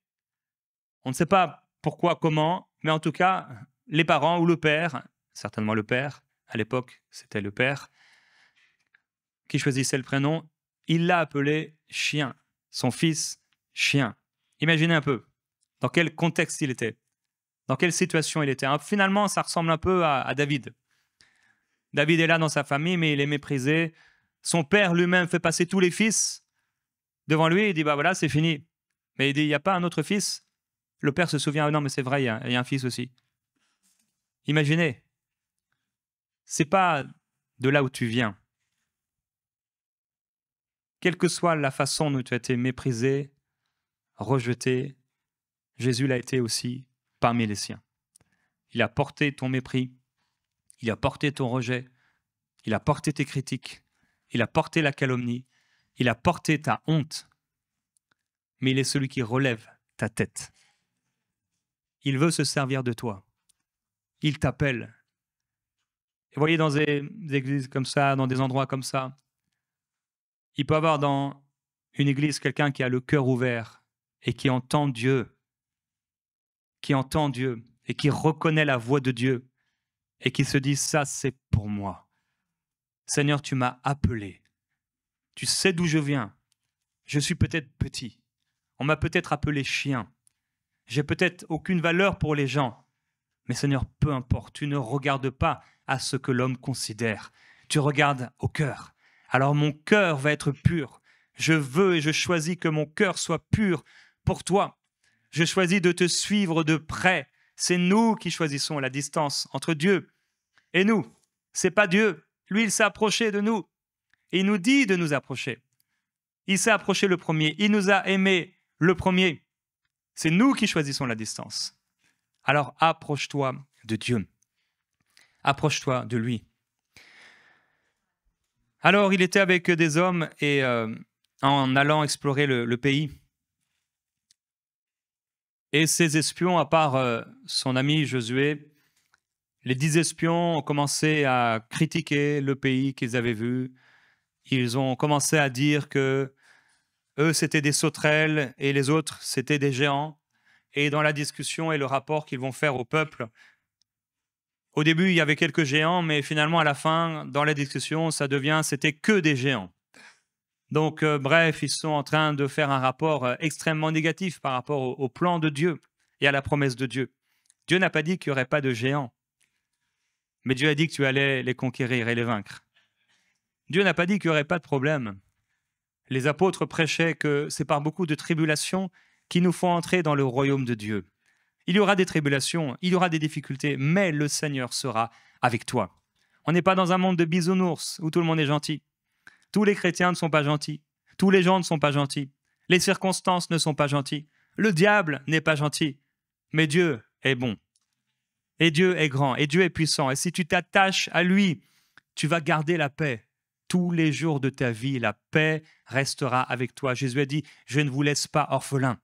on ne sait pas pourquoi, comment, mais en tout cas, les parents ou le père, certainement le père, à l'époque c'était le père, qui choisissait le prénom, il l'a appelé chien, son fils chien. Imaginez un peu dans quel contexte il était, dans quelle situation il était. Finalement, ça ressemble un peu à David. David est là dans sa famille, mais il est méprisé. Son père lui-même fait passer tous les fils devant lui. Il dit, bah voilà, c'est fini. Mais il dit, il n'y a pas un autre fils. Le père se souvient, non, mais c'est vrai, il y a un fils aussi. Imaginez, c'est pas de là où tu viens. Quelle que soit la façon dont tu as été méprisé, rejeté, Jésus l'a été aussi parmi les siens. Il a porté ton mépris, il a porté ton rejet, il a porté tes critiques, il a porté la calomnie, il a porté ta honte, mais il est celui qui relève ta tête. Il veut se servir de toi. Il t'appelle. Et vous voyez, dans des églises comme ça, dans des endroits comme ça, il peut y avoir dans une église quelqu'un qui a le cœur ouvert et qui entend Dieu et qui reconnaît la voix de Dieu et qui se dit, ça c'est pour moi. Seigneur, tu m'as appelé. Tu sais d'où je viens. Je suis peut-être petit. On m'a peut-être appelé chien. J'ai peut-être aucune valeur pour les gens. Mais Seigneur, peu importe, tu ne regardes pas à ce que l'homme considère. Tu regardes au cœur. Alors mon cœur va être pur. Je veux et je choisis que mon cœur soit pur pour toi. Je choisis de te suivre de près. C'est nous qui choisissons la distance entre Dieu et nous. C'est pas Dieu. Lui, il s'est approché de nous. Et il nous dit de nous approcher. Il s'est approché le premier. Il nous a aimés le premier. C'est nous qui choisissons la distance. Alors approche-toi de Dieu. Approche-toi de lui. Alors il était avec des hommes et en allant explorer le pays. Et ces espions, à part son ami Josué, les 10 espions ont commencé à critiquer le pays qu'ils avaient vu. Ils ont commencé à dire que eux, c'était des sauterelles et les autres, c'était des géants. Et dans la discussion et le rapport qu'ils vont faire au peuple, au début, il y avait quelques géants, mais finalement, à la fin, dans la discussion, c'était que des géants. Donc, bref, ils sont en train de faire un rapport extrêmement négatif par rapport au plan de Dieu et à la promesse de Dieu. Dieu n'a pas dit qu'il n'y aurait pas de géants, mais Dieu a dit que tu allais les conquérir et les vaincre. Dieu n'a pas dit qu'il n'y aurait pas de problème. Les apôtres prêchaient que c'est par beaucoup de tribulations qu'il nous faut entrer dans le royaume de Dieu. Il y aura des tribulations, il y aura des difficultés, mais le Seigneur sera avec toi. On n'est pas dans un monde de bisounours où tout le monde est gentil. Tous les chrétiens ne sont pas gentils. Tous les gens ne sont pas gentils. Les circonstances ne sont pas gentilles. Le diable n'est pas gentil. Mais Dieu est bon. Et Dieu est grand. Et Dieu est puissant. Et si tu t'attaches à lui, tu vas garder la paix. Tous les jours de ta vie, la paix restera avec toi. Jésus a dit, je ne vous laisse pas orphelins.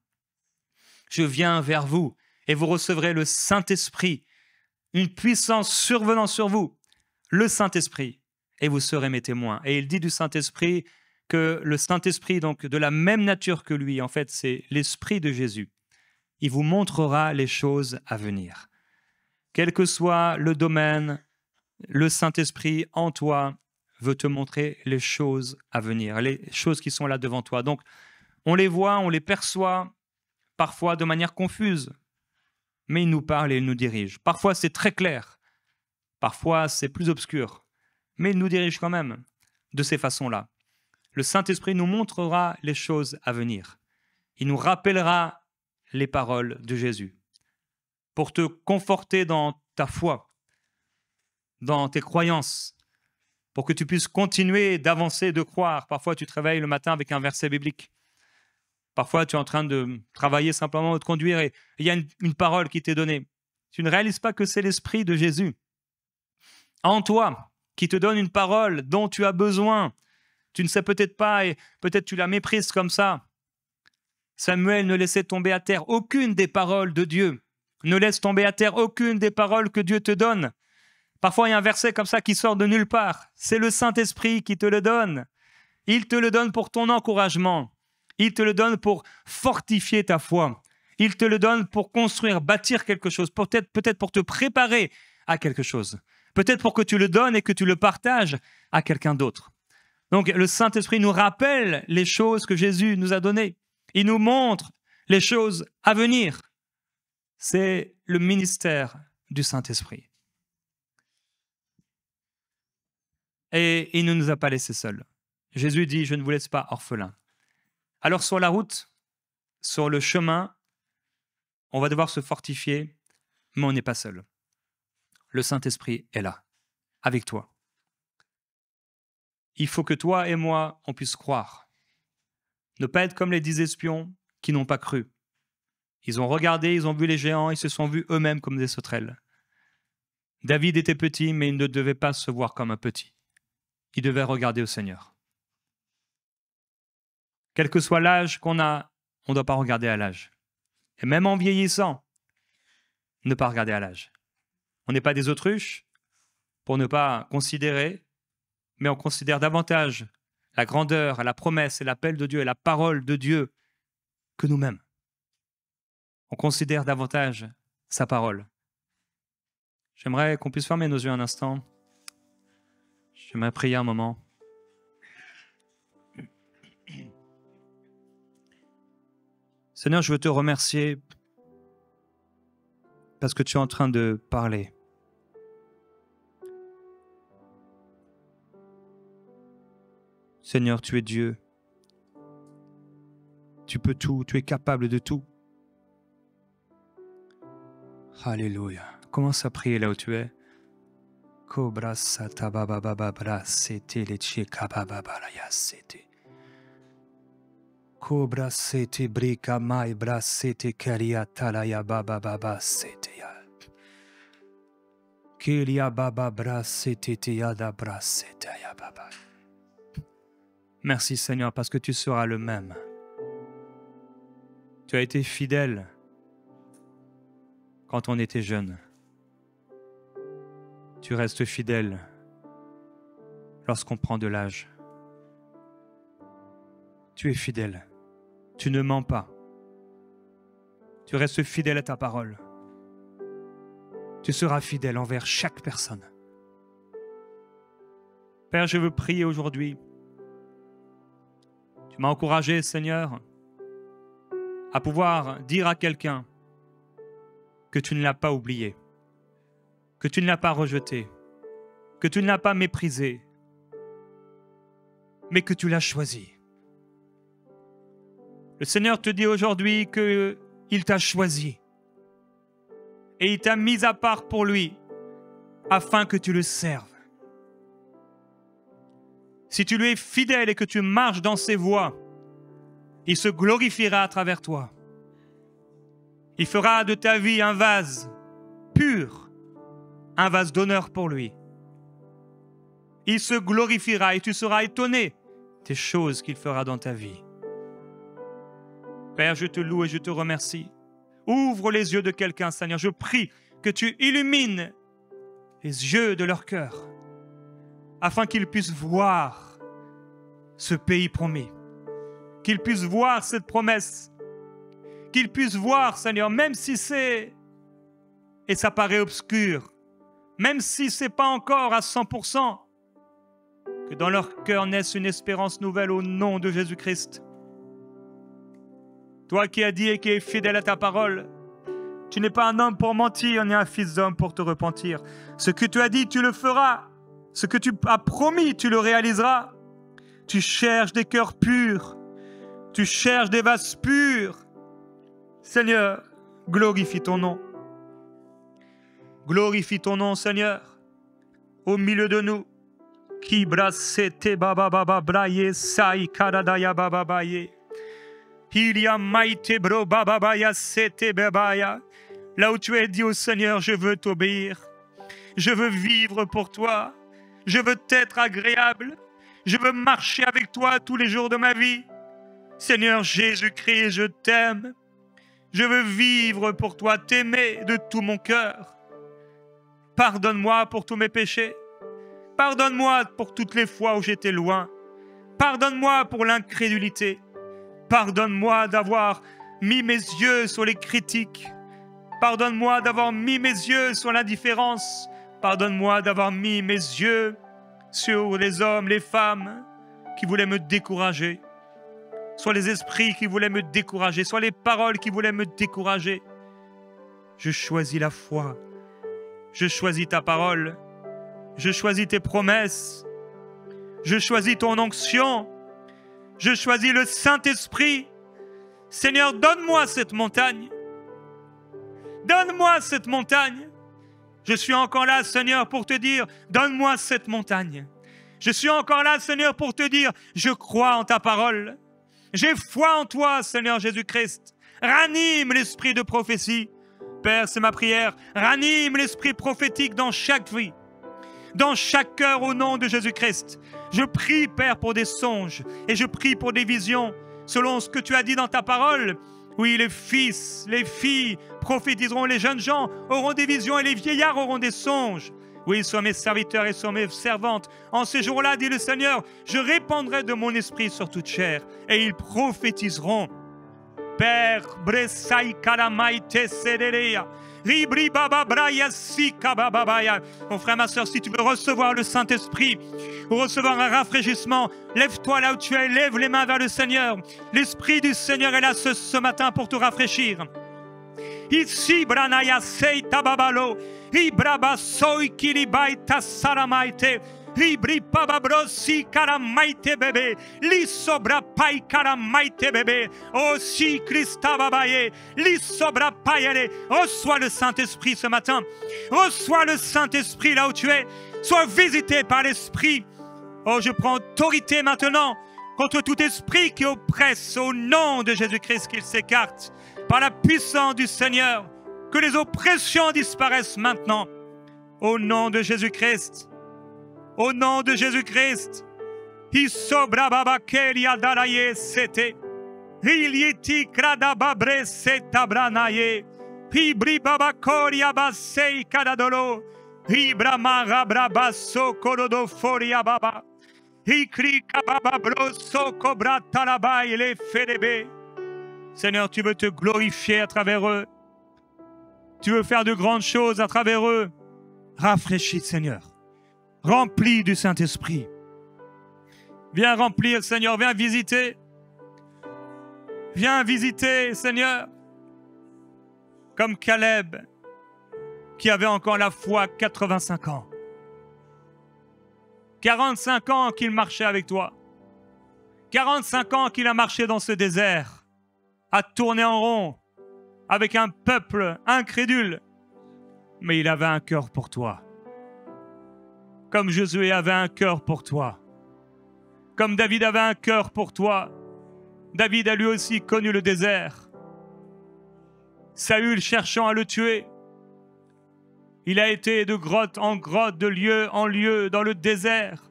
Je viens vers vous et vous recevrez le Saint-Esprit, une puissance survenant sur vous, le Saint-Esprit, et vous serez mes témoins. Et il dit du Saint-Esprit que le Saint-Esprit, donc de la même nature que lui, en fait, c'est l'Esprit de Jésus. Il vous montrera les choses à venir. Quel que soit le domaine, le Saint-Esprit en toi veut te montrer les choses à venir, les choses qui sont là devant toi. Donc, on les voit, on les perçoit, parfois de manière confuse, mais il nous parle et il nous dirige. Parfois, c'est très clair. Parfois, c'est plus obscur. Mais il nous dirige quand même de ces façons-là. Le Saint-Esprit nous montrera les choses à venir. Il nous rappellera les paroles de Jésus pour te conforter dans ta foi, dans tes croyances, pour que tu puisses continuer d'avancer, de croire. Parfois, tu te réveilles le matin avec un verset biblique. Parfois, tu es en train de travailler simplement ou de conduire et il y a une parole qui t'est donnée. Tu ne réalises pas que c'est l'Esprit de Jésus en toi qui te donne une parole dont tu as besoin. Tu ne sais peut-être pas et peut-être tu la méprises comme ça. Samuel ne laissait tomber à terre aucune des paroles de Dieu. Ne laisse tomber à terre aucune des paroles que Dieu te donne. Parfois, il y a un verset comme ça qui sort de nulle part. C'est le Saint-Esprit qui te le donne. Il te le donne pour ton encouragement. Il te le donne pour fortifier ta foi. Il te le donne pour construire, bâtir quelque chose, peut-être pour te préparer à quelque chose. Peut-être pour que tu le donnes et que tu le partages à quelqu'un d'autre. Donc, le Saint-Esprit nous rappelle les choses que Jésus nous a données. Il nous montre les choses à venir. C'est le ministère du Saint-Esprit. Et il ne nous a pas laissés seuls. Jésus dit, je ne vous laisse pas orphelins. Alors sur la route, sur le chemin, on va devoir se fortifier, mais on n'est pas seul. Le Saint-Esprit est là, avec toi. Il faut que toi et moi, on puisse croire. Ne pas être comme les 10 espions qui n'ont pas cru. Ils ont regardé, ils ont vu les géants, ils se sont vus eux-mêmes comme des sauterelles. David était petit, mais il ne devait pas se voir comme un petit. Il devait regarder au Seigneur. Quel que soit l'âge qu'on a, on ne doit pas regarder à l'âge. Et même en vieillissant, ne pas regarder à l'âge. On n'est pas des autruches pour ne pas considérer, mais on considère davantage la grandeur, la promesse et l'appel de Dieu et la parole de Dieu que nous-mêmes. On considère davantage sa parole. J'aimerais qu'on puisse fermer nos yeux un instant. J'aimerais prier un moment. Seigneur, je veux te remercier parce que tu es en train de parler. Seigneur, tu es Dieu. Tu peux tout, tu es capable de tout. Alléluia. Commence à prier là où tu es. Cobra sata baba baba bra sete leche kababa balaya sete. Cobra sete brika mai bra sete karia talaya baba baba sete ya. Kilia baba bra sete tiada bra sete ya baba. Merci Seigneur parce que tu seras le même. Tu as été fidèle quand on était jeune. Tu restes fidèle lorsqu'on prend de l'âge. Tu es fidèle. Tu ne mens pas. Tu restes fidèle à ta parole. Tu seras fidèle envers chaque personne. Père, je veux prier aujourd'hui. Tu m'as encouragé, Seigneur, à pouvoir dire à quelqu'un que tu ne l'as pas oublié, que tu ne l'as pas rejeté, que tu ne l'as pas méprisé, mais que tu l'as choisi. Le Seigneur te dit aujourd'hui qu'il t'a choisi et il t'a mis à part pour lui afin que tu le serves. Si tu lui es fidèle et que tu marches dans ses voies, il se glorifiera à travers toi. Il fera de ta vie un vase pur, un vase d'honneur pour lui. Il se glorifiera et tu seras étonné des choses qu'il fera dans ta vie. Père, je te loue et je te remercie. Ouvre les yeux de quelqu'un, Seigneur. Je prie que tu illumines les yeux de leur cœur afin qu'ils puissent voir ce pays promis, qu'ils puissent voir cette promesse, qu'ils puissent voir, Seigneur, même si c'est, et ça paraît obscur, même si ce n'est pas encore à 100%, que dans leur cœur naisse une espérance nouvelle au nom de Jésus-Christ. Toi qui as dit et qui es fidèle à ta parole, tu n'es pas un homme pour mentir, ni un fils d'homme pour te repentir. Ce que tu as dit, tu le feras. Ce que tu as promis, tu le réaliseras. Tu cherches des cœurs purs. Tu cherches des vases purs. Seigneur, glorifie ton nom. Glorifie ton nom, Seigneur, au milieu de nous. Ki brasete baba baba braye sai karadaya baba baye. Il y a maïté bro bababaya sete babaya. Là où tu es, dis au Seigneur, je veux t'obéir. Je veux vivre pour toi. Je veux t'être agréable. Je veux marcher avec toi tous les jours de ma vie. Seigneur Jésus-Christ, je t'aime. Je veux vivre pour toi, t'aimer de tout mon cœur. Pardonne-moi pour tous mes péchés. Pardonne-moi pour toutes les fois où j'étais loin. Pardonne-moi pour l'incrédulité. Pardonne-moi d'avoir mis mes yeux sur les critiques. Pardonne-moi d'avoir mis mes yeux sur l'indifférence. Pardonne-moi d'avoir mis mes yeux sur les hommes, les femmes qui voulaient me décourager, sur les esprits qui voulaient me décourager, sur les paroles qui voulaient me décourager. Je choisis la foi. Je choisis ta parole. Je choisis tes promesses. Je choisis ton onction. Je choisis le Saint-Esprit. Seigneur, donne-moi cette montagne. Donne-moi cette montagne. Je suis encore là, Seigneur, pour te dire, donne-moi cette montagne. Je suis encore là, Seigneur, pour te dire, je crois en ta parole. J'ai foi en toi, Seigneur Jésus-Christ. Ranime l'esprit de prophétie. Père, c'est ma prière. Ranime l'esprit prophétique dans chaque vie, dans chaque cœur au nom de Jésus-Christ. Je prie, Père, pour des songes et je prie pour des visions selon ce que tu as dit dans ta parole. Oui, les fils, les filles prophétiseront, les jeunes gens auront des visions et les vieillards auront des songes. Oui, sois mes serviteurs et sois mes servantes. En ces jours-là, dit le Seigneur, je répandrai de mon esprit sur toute chair et ils prophétiseront. Père, Bressaï Karamaïte Serereya. Mon frère, ma soeur, si tu veux recevoir le Saint-Esprit ou recevoir un rafraîchissement, lève-toi là où tu es, lève les mains vers le Seigneur. L'Esprit du Seigneur est là ce matin pour te rafraîchir. Ici, Branaya Seita Babalo, Ibraba Soi Kiribaita Saramaite. Ribri pababrosi karamaite bébé, lisobra pai karamaite bébé, aussi Christa babaye, lisobra païale. Reçois le Saint-Esprit ce matin, reçois le Saint-Esprit là où tu es, sois visité par l'Esprit. Oh, je prends autorité maintenant contre tout esprit qui oppresse au nom de Jésus-Christ, qu'il s'écarte par la puissance du Seigneur, que les oppressions disparaissent maintenant au nom de Jésus-Christ. Au nom de Jésus-Christ, Isobra babakeria daraye sete, Ilieti krada babre setabranaye, Ibri babakoria basei kadadolo, Ibrama rabrabaso korodoforia baba, Ikri kabababro soko bratalabai le ferebe. Seigneur, tu veux te glorifier à travers eux. Tu veux faire de grandes choses à travers eux. Rafraîchis, Seigneur. Remplis du Saint-Esprit. Viens remplir, Seigneur, viens visiter. Viens visiter, Seigneur. Comme Caleb, qui avait encore la foi 85 ans. 45 ans qu'il marchait avec toi. 45 ans qu'il a marché dans ce désert, à tourner en rond, avec un peuple incrédule. Mais il avait un cœur pour toi. Comme Josué avait un cœur pour toi. Comme David avait un cœur pour toi. David a lui aussi connu le désert. Saül cherchant à le tuer. Il a été de grotte en grotte, de lieu en lieu, dans le désert.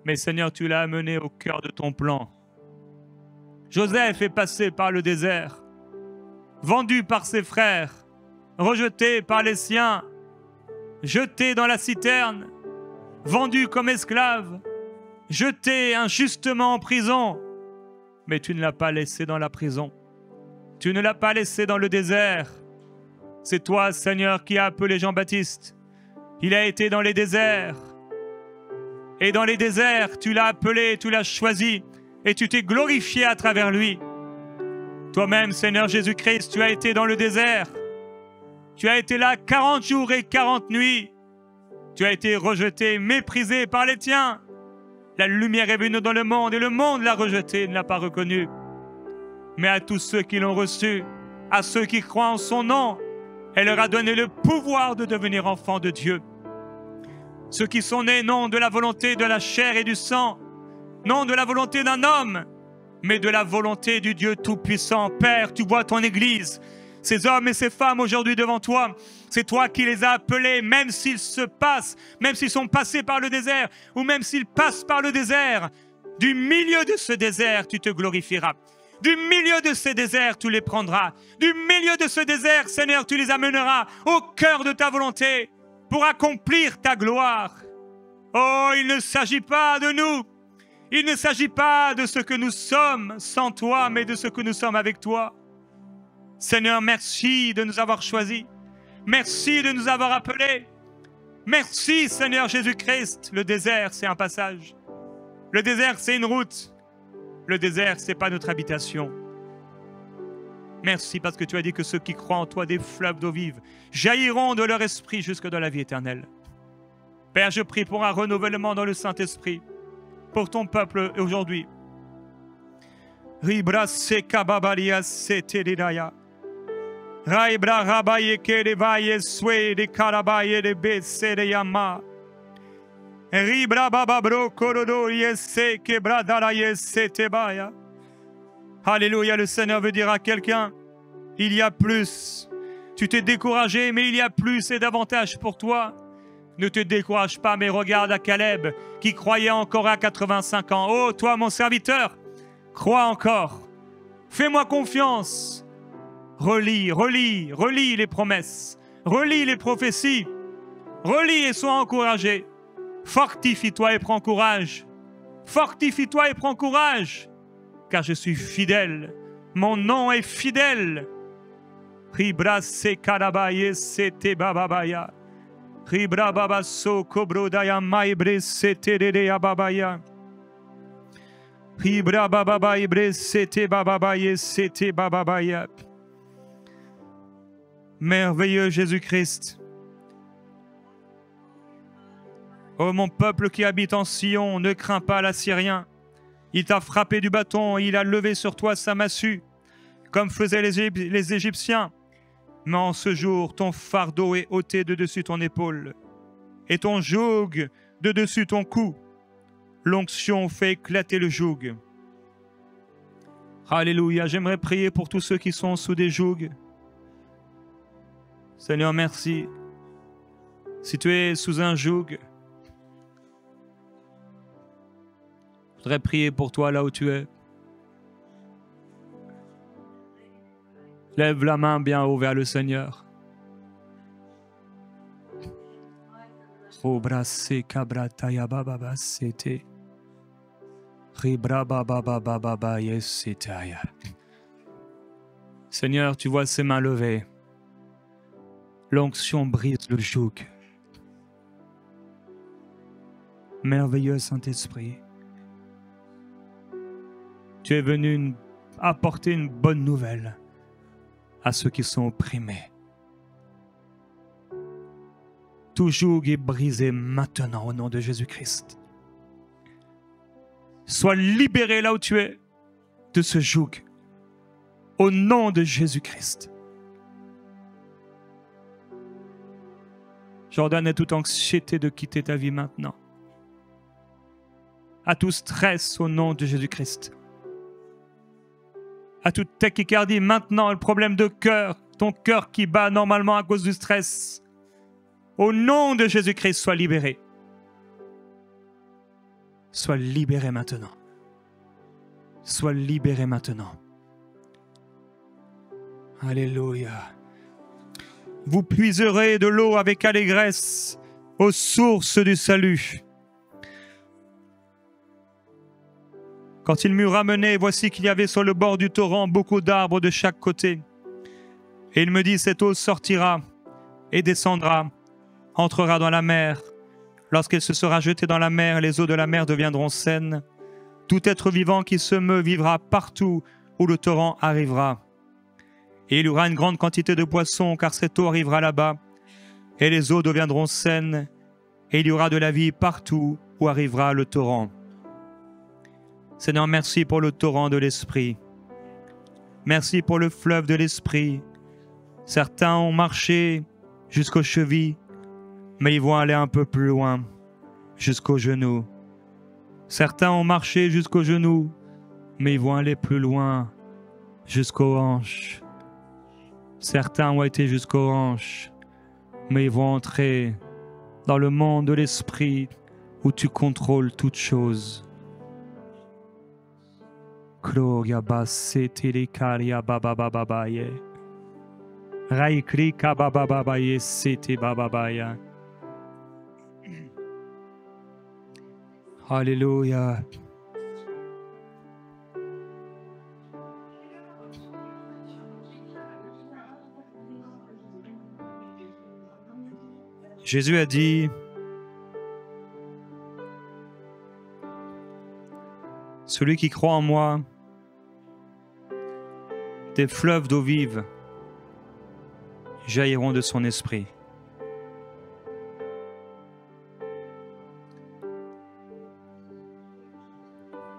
Mais Seigneur, tu l'as amené au cœur de ton plan. Joseph est passé par le désert, vendu par ses frères, rejeté par les siens, jeté dans la citerne, vendu comme esclave, jeté injustement en prison. Mais tu ne l'as pas laissé dans la prison. Tu ne l'as pas laissé dans le désert. C'est toi, Seigneur, qui as appelé Jean-Baptiste. Il a été dans les déserts. Et dans les déserts, tu l'as appelé, tu l'as choisi, et tu t'es glorifié à travers lui. Toi-même, Seigneur Jésus-Christ, tu as été dans le désert. Tu as été là 40 jours et 40 nuits. Tu as été rejeté, méprisé par les tiens. La lumière est venue dans le monde et le monde l'a rejeté et ne l'a pas reconnu. Mais à tous ceux qui l'ont reçu, à ceux qui croient en son nom, elle leur a donné le pouvoir de devenir enfants de Dieu. Ceux qui sont nés non de la volonté de la chair et du sang, non de la volonté d'un homme, mais de la volonté du Dieu Tout-Puissant. Père, tu vois ton Église, ces hommes et ces femmes aujourd'hui devant toi. C'est toi qui les as appelés, même s'ils se passent, même s'ils sont passés par le désert, ou même s'ils passent par le désert. Du milieu de ce désert, tu te glorifieras. Du milieu de ce désert, tu les prendras. Du milieu de ce désert, Seigneur, tu les amèneras au cœur de ta volonté pour accomplir ta gloire. Oh, il ne s'agit pas de nous. Il ne s'agit pas de ce que nous sommes sans toi, mais de ce que nous sommes avec toi. Seigneur, merci de nous avoir choisis. Merci de nous avoir appelés. Merci, Seigneur Jésus-Christ. Le désert, c'est un passage. Le désert, c'est une route. Le désert, ce n'est pas notre habitation. Merci parce que tu as dit que ceux qui croient en toi, des fleuves d'eau vive, jailliront de leur esprit jusque dans la vie éternelle. Père, je prie pour un renouvellement dans le Saint-Esprit, pour ton peuple aujourd'hui. Ribra seka babalia seteridaya. Raibra rabaye kerevaye swe de karabaye de besereyama. Ribra bababro korodo yese kebradara yese tebaya. Alléluia, le Seigneur veut dire à quelqu'un, il y a plus. Tu t'es découragé, mais il y a plus et davantage pour toi. Ne te décourage pas, mais regarde à Caleb, qui croyait encore à 85 ans. Oh, toi, mon serviteur, crois encore. Fais-moi confiance. Relis les promesses. Relis les prophéties. Relis et sois encouragé. Fortifie-toi et prends courage. Fortifie-toi et prends courage. Car je suis fidèle. Mon nom est fidèle. Ribra se karabaye sete bababaya. Ribra babaso kobrodaya maibre sete dedeya babaya. Ribra bababaya bre sete bababaye sete bababaya. Merveilleux Jésus-Christ. Ô mon peuple qui habite en Sion, ne crains pas l'Assyrien. Il t'a frappé du bâton, il a levé sur toi sa massue, comme faisaient les Égyptiens. Mais en ce jour, ton fardeau est ôté de dessus ton épaule, et ton joug de dessus ton cou. L'onction fait éclater le joug. Alléluia, j'aimerais prier pour tous ceux qui sont sous des jougs. Seigneur, merci. Si tu es sous un joug, je voudrais prier pour toi là où tu es. Lève la main bien haut vers le Seigneur. Seigneur, tu vois ces mains levées. L'onction brise le joug. Merveilleux Saint-Esprit. Tu es venu apporter une bonne nouvelle à ceux qui sont opprimés. Tout joug est brisé maintenant au nom de Jésus-Christ. Sois libéré là où tu es de ce joug au nom de Jésus-Christ. J'ordonne à toute anxiété de quitter ta vie maintenant. À tout stress au nom de Jésus-Christ. À toute tachycardie maintenant, le problème de cœur, ton cœur qui bat normalement à cause du stress. Au nom de Jésus-Christ, sois libéré. Sois libéré maintenant. Sois libéré maintenant. Alléluia. Vous puiserez de l'eau avec allégresse aux sources du salut. Quand il m'eut ramené, voici qu'il y avait sur le bord du torrent beaucoup d'arbres de chaque côté. Et il me dit, cette eau sortira et descendra, entrera dans la mer. Lorsqu'elle se sera jetée dans la mer, les eaux de la mer deviendront saines. Tout être vivant qui se meut vivra partout où le torrent arrivera. Et il y aura une grande quantité de poissons, car cette eau arrivera là-bas. Et les eaux deviendront saines, et il y aura de la vie partout où arrivera le torrent. Seigneur, merci pour le torrent de l'Esprit. Merci pour le fleuve de l'Esprit. Certains ont marché jusqu'aux chevilles, mais ils vont aller un peu plus loin, jusqu'aux genoux. Certains ont marché jusqu'aux genoux, mais ils vont aller plus loin, jusqu'aux hanches. Certains ont été jusqu'aux hanches, mais ils vont entrer dans le monde de l'esprit où tu contrôles toutes choses. Gloria basete karia babababaye. Raikri kabababaye sete bababaya. Alléluia. Jésus a dit, celui qui croit en moi, des fleuves d'eau vive jailliront de son esprit.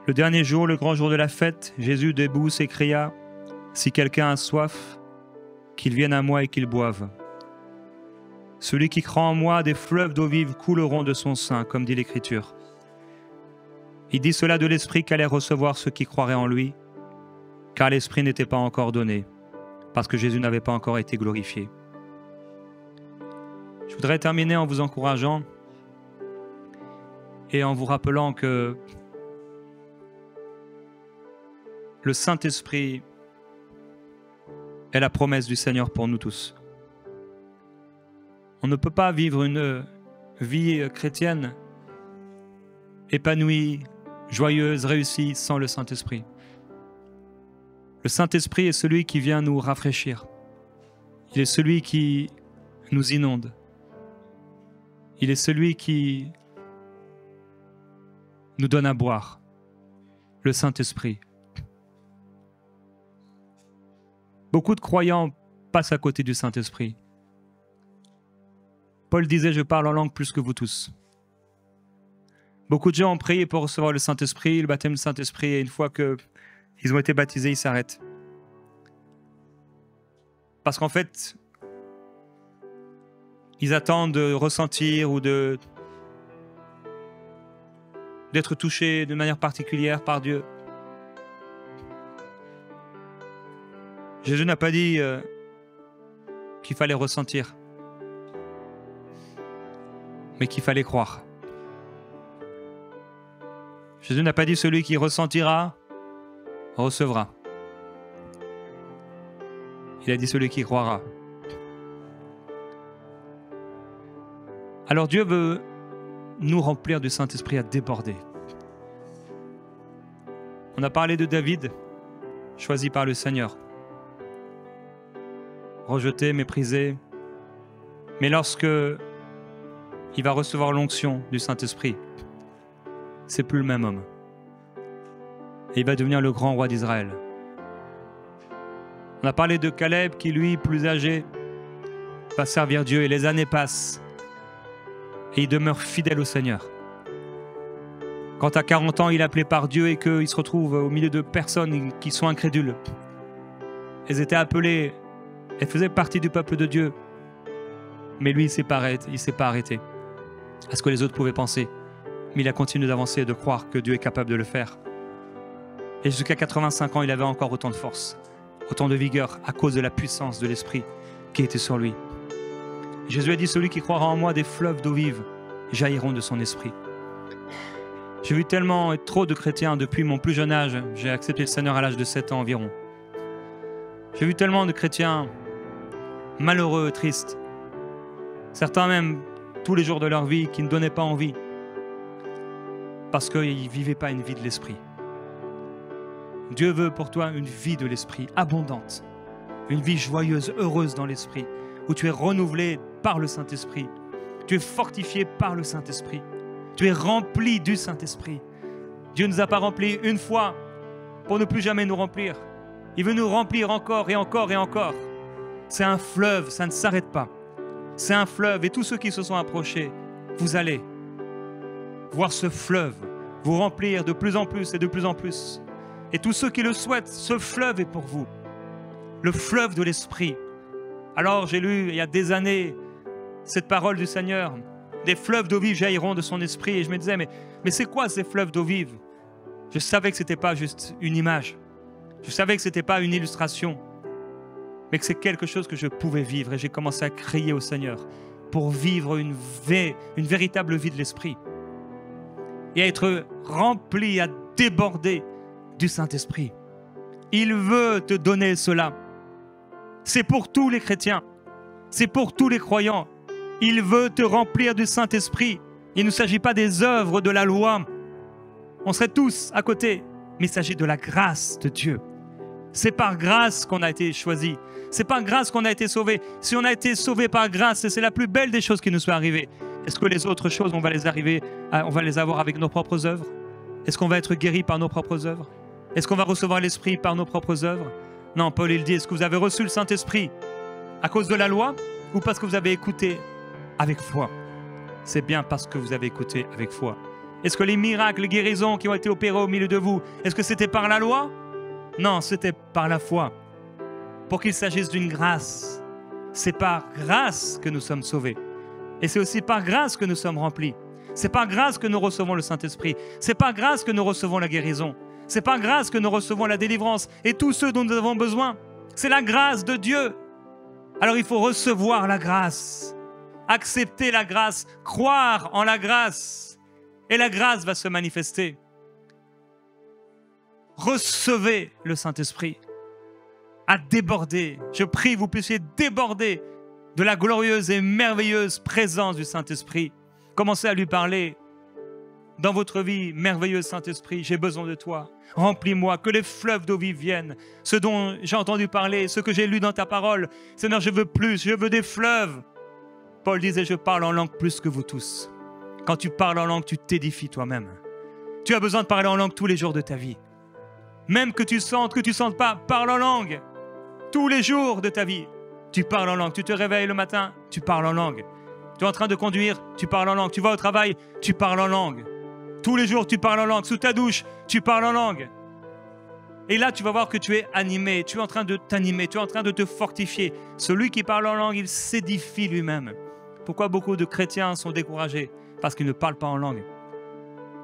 Le dernier jour, le grand jour de la fête, Jésus debout s'écria, « Si quelqu'un a soif, qu'il vienne à moi et qu'il boive. Celui qui croit en moi, des fleuves d'eau vive couleront de son sein, comme dit l'Écriture. » Il dit cela de l'Esprit qu'allait recevoir ceux qui croiraient en lui, car l'Esprit n'était pas encore donné, parce que Jésus n'avait pas encore été glorifié. Je voudrais terminer en vous encourageant et en vous rappelant que le Saint-Esprit est la promesse du Seigneur pour nous tous. On ne peut pas vivre une vie chrétienne épanouie, joyeuse, réussie sans le Saint-Esprit. Le Saint-Esprit est celui qui vient nous rafraîchir. Il est celui qui nous inonde. Il est celui qui nous donne à boire. Le Saint-Esprit. Beaucoup de croyants passent à côté du Saint-Esprit. Paul disait, je parle en langue plus que vous tous. Beaucoup de gens ont prié pour recevoir le Saint-Esprit, le baptême du Saint-Esprit, et une fois qu'ils ont été baptisés, ils s'arrêtent. Parce qu'en fait, ils attendent de ressentir ou d'être touchés de manière particulière par Dieu. Jésus n'a pas dit qu'il fallait ressentir, mais qu'il fallait croire. Jésus n'a pas dit celui qui ressentira, recevra. Il a dit celui qui croira. Alors Dieu veut nous remplir du Saint-Esprit à déborder. On a parlé de David, choisi par le Seigneur. Rejeté, méprisé. Mais lorsque il va recevoir l'onction du Saint-Esprit, c'est plus le même homme. Et il va devenir le grand roi d'Israël. On a parlé de Caleb qui, lui, plus âgé, va servir Dieu et les années passent. Et il demeure fidèle au Seigneur. Quand à 40 ans, il est appelé par Dieu et qu'il se retrouve au milieu de personnes qui sont incrédules. Elles étaient appelées, elles faisaient partie du peuple de Dieu. Mais lui, il ne s'est pas arrêté à ce que les autres pouvaient penser. Mais il a continué d'avancer et de croire que Dieu est capable de le faire. Et jusqu'à 85 ans, il avait encore autant de force, autant de vigueur à cause de la puissance de l'Esprit qui était sur lui. Jésus a dit, celui qui croira en moi, des fleuves d'eau vive jailliront de son esprit. J'ai vu tellement et trop de chrétiens depuis mon plus jeune âge. J'ai accepté le Seigneur à l'âge de 7 ans environ. J'ai vu tellement de chrétiens malheureux, tristes. Certains même tous les jours de leur vie qui ne donnaient pas envie. Parce qu'ils ne vivaient pas une vie de l'esprit. Dieu veut pour toi une vie de l'esprit abondante. Une vie joyeuse, heureuse dans l'esprit. Où tu es renouvelé par le Saint-Esprit. Tu es fortifié par le Saint-Esprit. Tu es rempli du Saint-Esprit. Dieu ne nous a pas remplis une fois pour ne plus jamais nous remplir. Il veut nous remplir encore et encore et encore. C'est un fleuve, ça ne s'arrête pas. C'est un fleuve et tous ceux qui se sont approchés, vous allez voir ce fleuve vous remplir de plus en plus et de plus en plus. Et tous ceux qui le souhaitent, ce fleuve est pour vous. Le fleuve de l'Esprit. Alors j'ai lu il y a des années cette parole du Seigneur. Des fleuves d'eau vive jailliront de son esprit. Et je me disais, mais c'est quoi ces fleuves d'eau vive? Je savais que ce n'était pas juste une image. Je savais que ce n'était pas une illustration, mais que c'est quelque chose que je pouvais vivre. Et j'ai commencé à crier au Seigneur pour vivre une véritable vie de l'Esprit et à être rempli, à déborder du Saint-Esprit. Il veut te donner cela. C'est pour tous les chrétiens. C'est pour tous les croyants. Il veut te remplir du Saint-Esprit. Il ne s'agit pas des œuvres de la loi. On serait tous à côté, mais il s'agit de la grâce de Dieu. C'est par grâce qu'on a été choisi. C'est par grâce qu'on a été sauvé. Si on a été sauvé par grâce, c'est la plus belle des choses qui nous soit arrivée. Est-ce que les autres choses, on va les avoir avec nos propres œuvres? Est-ce qu'on va être guéri par nos propres œuvres? Est-ce qu'on va recevoir l'Esprit par nos propres œuvres? Non, Paul, il dit, est-ce que vous avez reçu le Saint-Esprit à cause de la loi ou parce que vous avez écouté avec foi? C'est bien parce que vous avez écouté avec foi. Est-ce que les miracles, les guérisons qui ont été opérés au milieu de vous, est-ce que c'était par la loi? Non, c'était par la foi. Pour qu'il s'agisse d'une grâce. C'est par grâce que nous sommes sauvés. Et c'est aussi par grâce que nous sommes remplis. C'est par grâce que nous recevons le Saint-Esprit. C'est par grâce que nous recevons la guérison. C'est par grâce que nous recevons la délivrance et tout ce dont nous avons besoin. C'est la grâce de Dieu. Alors il faut recevoir la grâce, accepter la grâce, croire en la grâce. Et la grâce va se manifester. Recevez le Saint-Esprit à déborder. Je prie que vous puissiez déborder de la glorieuse et merveilleuse présence du Saint-Esprit. Commencez à lui parler. Dans votre vie, merveilleux Saint-Esprit, j'ai besoin de toi. Remplis-moi, que les fleuves d'eau vive viennent. Ce dont j'ai entendu parler, ce que j'ai lu dans ta parole. Seigneur, je veux plus, je veux des fleuves. Paul disait, je parle en langue plus que vous tous. Quand tu parles en langue, tu t'édifies toi-même. Tu as besoin de parler en langue tous les jours de ta vie. Même que tu sentes pas, parle en langue. Tous les jours de ta vie, tu parles en langue. Tu te réveilles le matin, tu parles en langue. Tu es en train de conduire, tu parles en langue. Tu vas au travail, tu parles en langue. Tous les jours, tu parles en langue. Sous ta douche, tu parles en langue. Et là, tu vas voir que tu es animé. Tu es en train de t'animer. Tu es en train de te fortifier. Celui qui parle en langue, il s'édifie lui-même. Pourquoi beaucoup de chrétiens sont découragés? Parce qu'ils ne parlent pas en langue.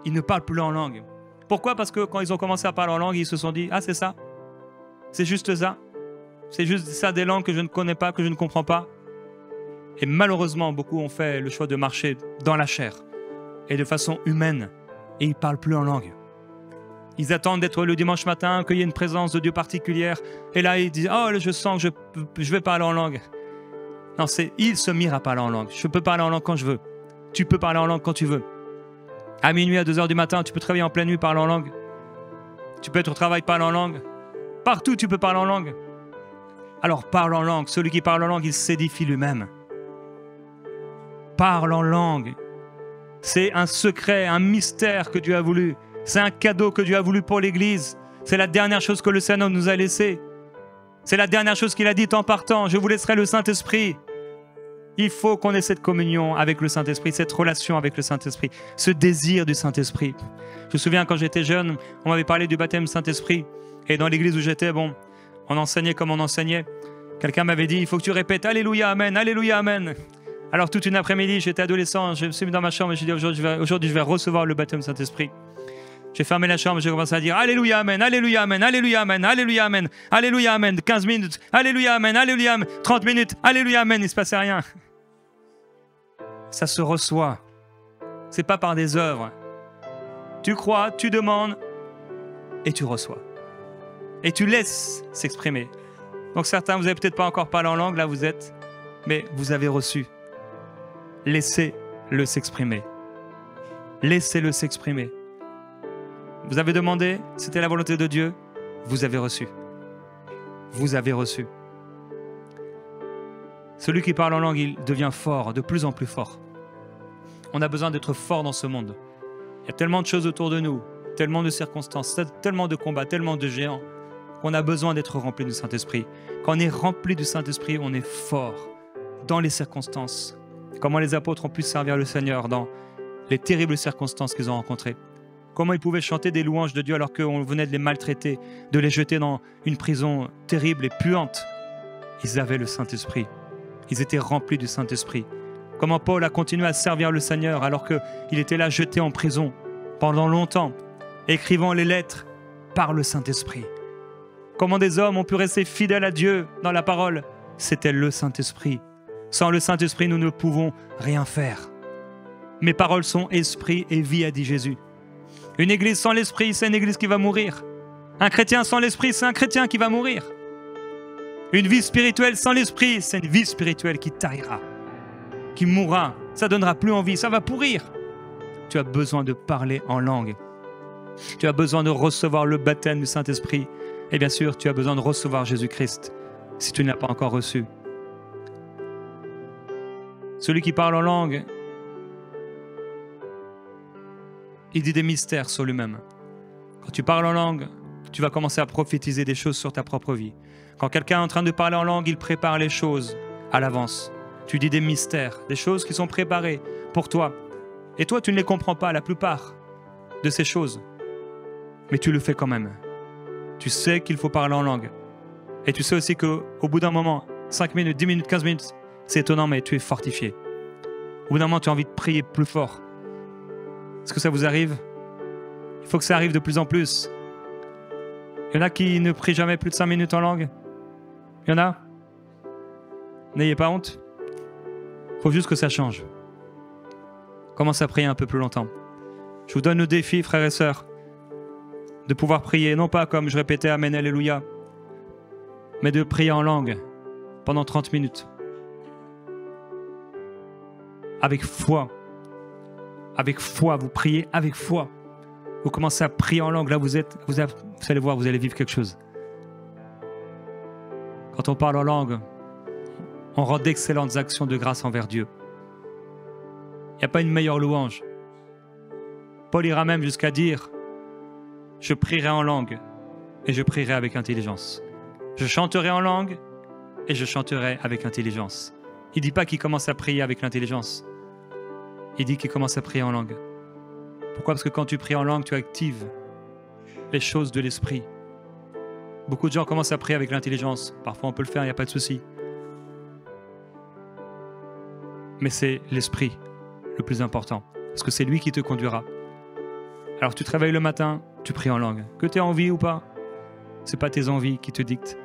Ils ne parlent plus en langue. Pourquoi? Parce que quand ils ont commencé à parler en langue, ils se sont dit, ah, c'est ça? C'est juste ça? C'est juste ça, des langues que je ne connais pas, que je ne comprends pas? Et malheureusement, beaucoup ont fait le choix de marcher dans la chair et de façon humaine. Et ils ne parlent plus en langue. Ils attendent d'être le dimanche matin, qu'il y ait une présence de Dieu particulière. Et là, ils disent, oh, je sens que je vais parler en langue. Non, ils se mirent à parler en langue. Je peux parler en langue quand je veux. Tu peux parler en langue quand tu veux. À minuit, à 2h du matin, tu peux travailler en pleine nuit, parler en langue. Tu peux être au travail, parler en langue. Partout, tu peux parler en langue. Alors, parle en langue. Celui qui parle en langue, il s'édifie lui-même. Parle en langue. C'est un secret, un mystère que Dieu a voulu. C'est un cadeau que Dieu a voulu pour l'Église. C'est la dernière chose que le Seigneur nous a laissée. C'est la dernière chose qu'il a dite en partant. Je vous laisserai le Saint-Esprit. Il faut qu'on ait cette communion avec le Saint-Esprit, cette relation avec le Saint-Esprit, ce désir du Saint-Esprit. Je me souviens quand j'étais jeune, on m'avait parlé du baptême Saint-Esprit. Et dans l'église où j'étais, on enseignait comme on enseignait. Quelqu'un m'avait dit, il faut que tu répètes Alléluia, Amen, Alléluia, Amen. Alors toute une après-midi, j'étais adolescent, je me suis mis dans ma chambre et j'ai dit aujourd'hui je vais recevoir le baptême Saint-Esprit. J'ai fermé la chambre et j'ai commencé à dire Alléluia, Amen, Alléluia, Amen, Alléluia, Amen, Alléluia, Amen, Alléluia, Amen, 15 minutes, Alléluia, Amen, Alléluia, Amen, 30 minutes, Alléluia, Amen, il ne se passait rien. Ça se reçoit. C'est pas par des œuvres. Tu crois, tu demandes et tu reçois. Et tu laisses s'exprimer. Donc certains, vous n'avez peut-être pas encore parlé en langue, là vous êtes, mais vous avez reçu. Laissez-le s'exprimer. Laissez-le s'exprimer. Vous avez demandé, c'était la volonté de Dieu, vous avez reçu. Vous avez reçu. Celui qui parle en langue, il devient fort, de plus en plus fort. On a besoin d'être fort dans ce monde. Il y a tellement de choses autour de nous, tellement de circonstances, tellement de combats, tellement de géants, qu'on a besoin d'être rempli du Saint-Esprit. Quand on est rempli du Saint-Esprit, on est fort dans les circonstances. Comment les apôtres ont pu servir le Seigneur dans les terribles circonstances qu'ils ont rencontrées. Comment ils pouvaient chanter des louanges de Dieu alors qu'on venait de les maltraiter, de les jeter dans une prison terrible et puante. Ils avaient le Saint-Esprit. Ils étaient remplis du Saint-Esprit. Comment Paul a continué à servir le Seigneur alors qu'il était là jeté en prison pendant longtemps. écrivant les lettres par le Saint-Esprit. Comment des hommes ont pu rester fidèles à Dieu dans la parole? C'était le Saint-Esprit. Sans le Saint-Esprit, nous ne pouvons rien faire. Mes paroles sont esprit et vie, a dit Jésus. Une église sans l'esprit, c'est une église qui va mourir. Un chrétien sans l'esprit, c'est un chrétien qui va mourir. Une vie spirituelle sans l'esprit, c'est une vie spirituelle qui tarira, qui mourra. Ça ne donnera plus envie, ça va pourrir. Tu as besoin de parler en langue. Tu as besoin de recevoir le baptême du Saint-Esprit. Et bien sûr, tu as besoin de recevoir Jésus-Christ si tu ne l'as pas encore reçu. Celui qui parle en langue, il dit des mystères sur lui-même. Quand tu parles en langue, tu vas commencer à prophétiser des choses sur ta propre vie. Quand quelqu'un est en train de parler en langue, il prépare les choses à l'avance. Tu dis des mystères, des choses qui sont préparées pour toi. Et toi, tu ne les comprends pas, la plupart de ces choses. Mais tu le fais quand même. Tu sais qu'il faut parler en langue. Et tu sais aussi qu'au bout d'un moment, 5 minutes, 10 minutes, 15 minutes, c'est étonnant, mais tu es fortifié. Au bout d'un moment, tu as envie de prier plus fort. Est-ce que ça vous arrive? Il faut que ça arrive de plus en plus. Il y en a qui ne prient jamais plus de 5 minutes en langue. Il y en a? N'ayez pas honte. Il faut juste que ça change. Commence à prier un peu plus longtemps. Je vous donne le défi, frères et sœurs, de pouvoir prier, non pas comme je répétais Amen, Alléluia, mais de prier en langue pendant 30 minutes. Avec foi. Avec foi, vous priez avec foi. Vous commencez à prier en langue, là vous allez voir, vous allez vivre quelque chose. Quand on parle en langue, on rend d'excellentes actions de grâce envers Dieu. Il n'y a pas une meilleure louange. Paul ira même jusqu'à dire « Je prierai en langue et je prierai avec intelligence. Je chanterai en langue et je chanterai avec intelligence. » Il ne dit pas qu'il commence à prier avec l'intelligence. Il dit qu'il commence à prier en langue. Pourquoi? Parce que quand tu pries en langue, tu actives les choses de l'esprit. Beaucoup de gens commencent à prier avec l'intelligence. Parfois, on peut le faire, il n'y a pas de souci. Mais c'est l'esprit le plus important, parce que c'est lui qui te conduira. Alors, tu te réveilles le matin, tu pries en langue. Que tu aies envie ou pas, ce n'est pas tes envies qui te dictent.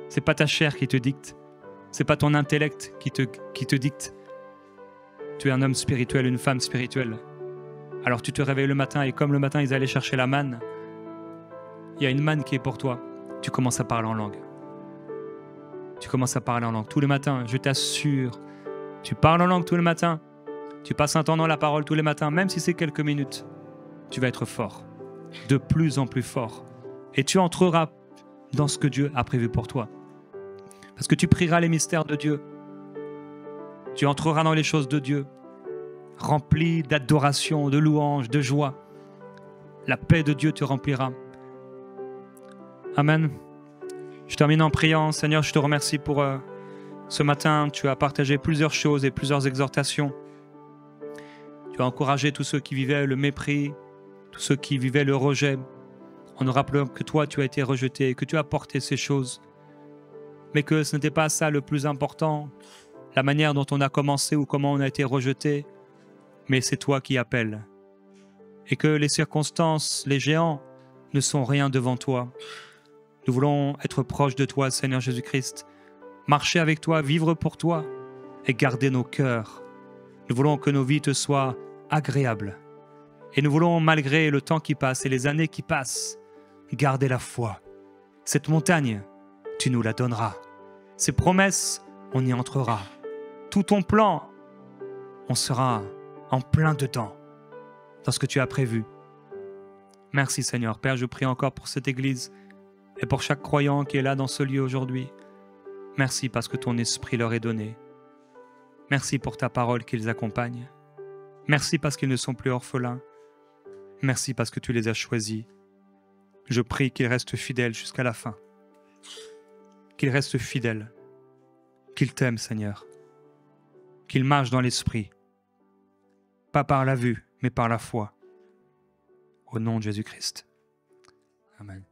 Ce n'est pas ta chair qui te dicte. Ce n'est pas ton intellect qui te dicte. Tu es un homme spirituel, une femme spirituelle. Alors tu te réveilles le matin et comme le matin ils allaient chercher la manne, il y a une manne qui est pour toi. Tu commences à parler en langue. Tu commences à parler en langue tous les matins, je t'assure. Tu parles en langue tous les matins. Tu passes un temps dans la parole tous les matins, même si c'est quelques minutes. Tu vas être fort, de plus en plus fort. Et tu entreras dans ce que Dieu a prévu pour toi. Parce que tu prieras les mystères de Dieu. Tu entreras dans les choses de Dieu, rempli d'adoration, de louange, de joie. La paix de Dieu te remplira. Amen. Je termine en priant. Seigneur, je te remercie pour ce matin. Tu as partagé plusieurs choses et plusieurs exhortations. Tu as encouragé tous ceux qui vivaient le mépris, tous ceux qui vivaient le rejet, en nous rappelant que toi, tu as été rejeté, que tu as porté ces choses, mais que ce n'était pas ça le plus important, la manière dont on a commencé ou comment on a été rejeté, mais c'est toi qui appelles. Et que les circonstances, les géants, ne sont rien devant toi. Nous voulons être proches de toi, Seigneur Jésus-Christ, marcher avec toi, vivre pour toi et garder nos cœurs. Nous voulons que nos vies te soient agréables. Et nous voulons, malgré le temps qui passe et les années qui passent, garder la foi. Cette montagne, tu nous la donneras. Ces promesses, on y entrera. Tout ton plan, on sera en plein dedans, dans ce que tu as prévu. Merci Seigneur. Père, je prie encore pour cette Église et pour chaque croyant qui est là dans ce lieu aujourd'hui. Merci parce que ton esprit leur est donné. Merci pour ta parole qui les accompagne. Merci parce qu'ils ne sont plus orphelins. Merci parce que tu les as choisis. Je prie qu'ils restent fidèles jusqu'à la fin. Qu'ils restent fidèles. Qu'ils t'aiment, Seigneur. Qu'ils marchent dans l'esprit. Pas par la vue, mais par la foi. Au nom de Jésus-Christ. Amen.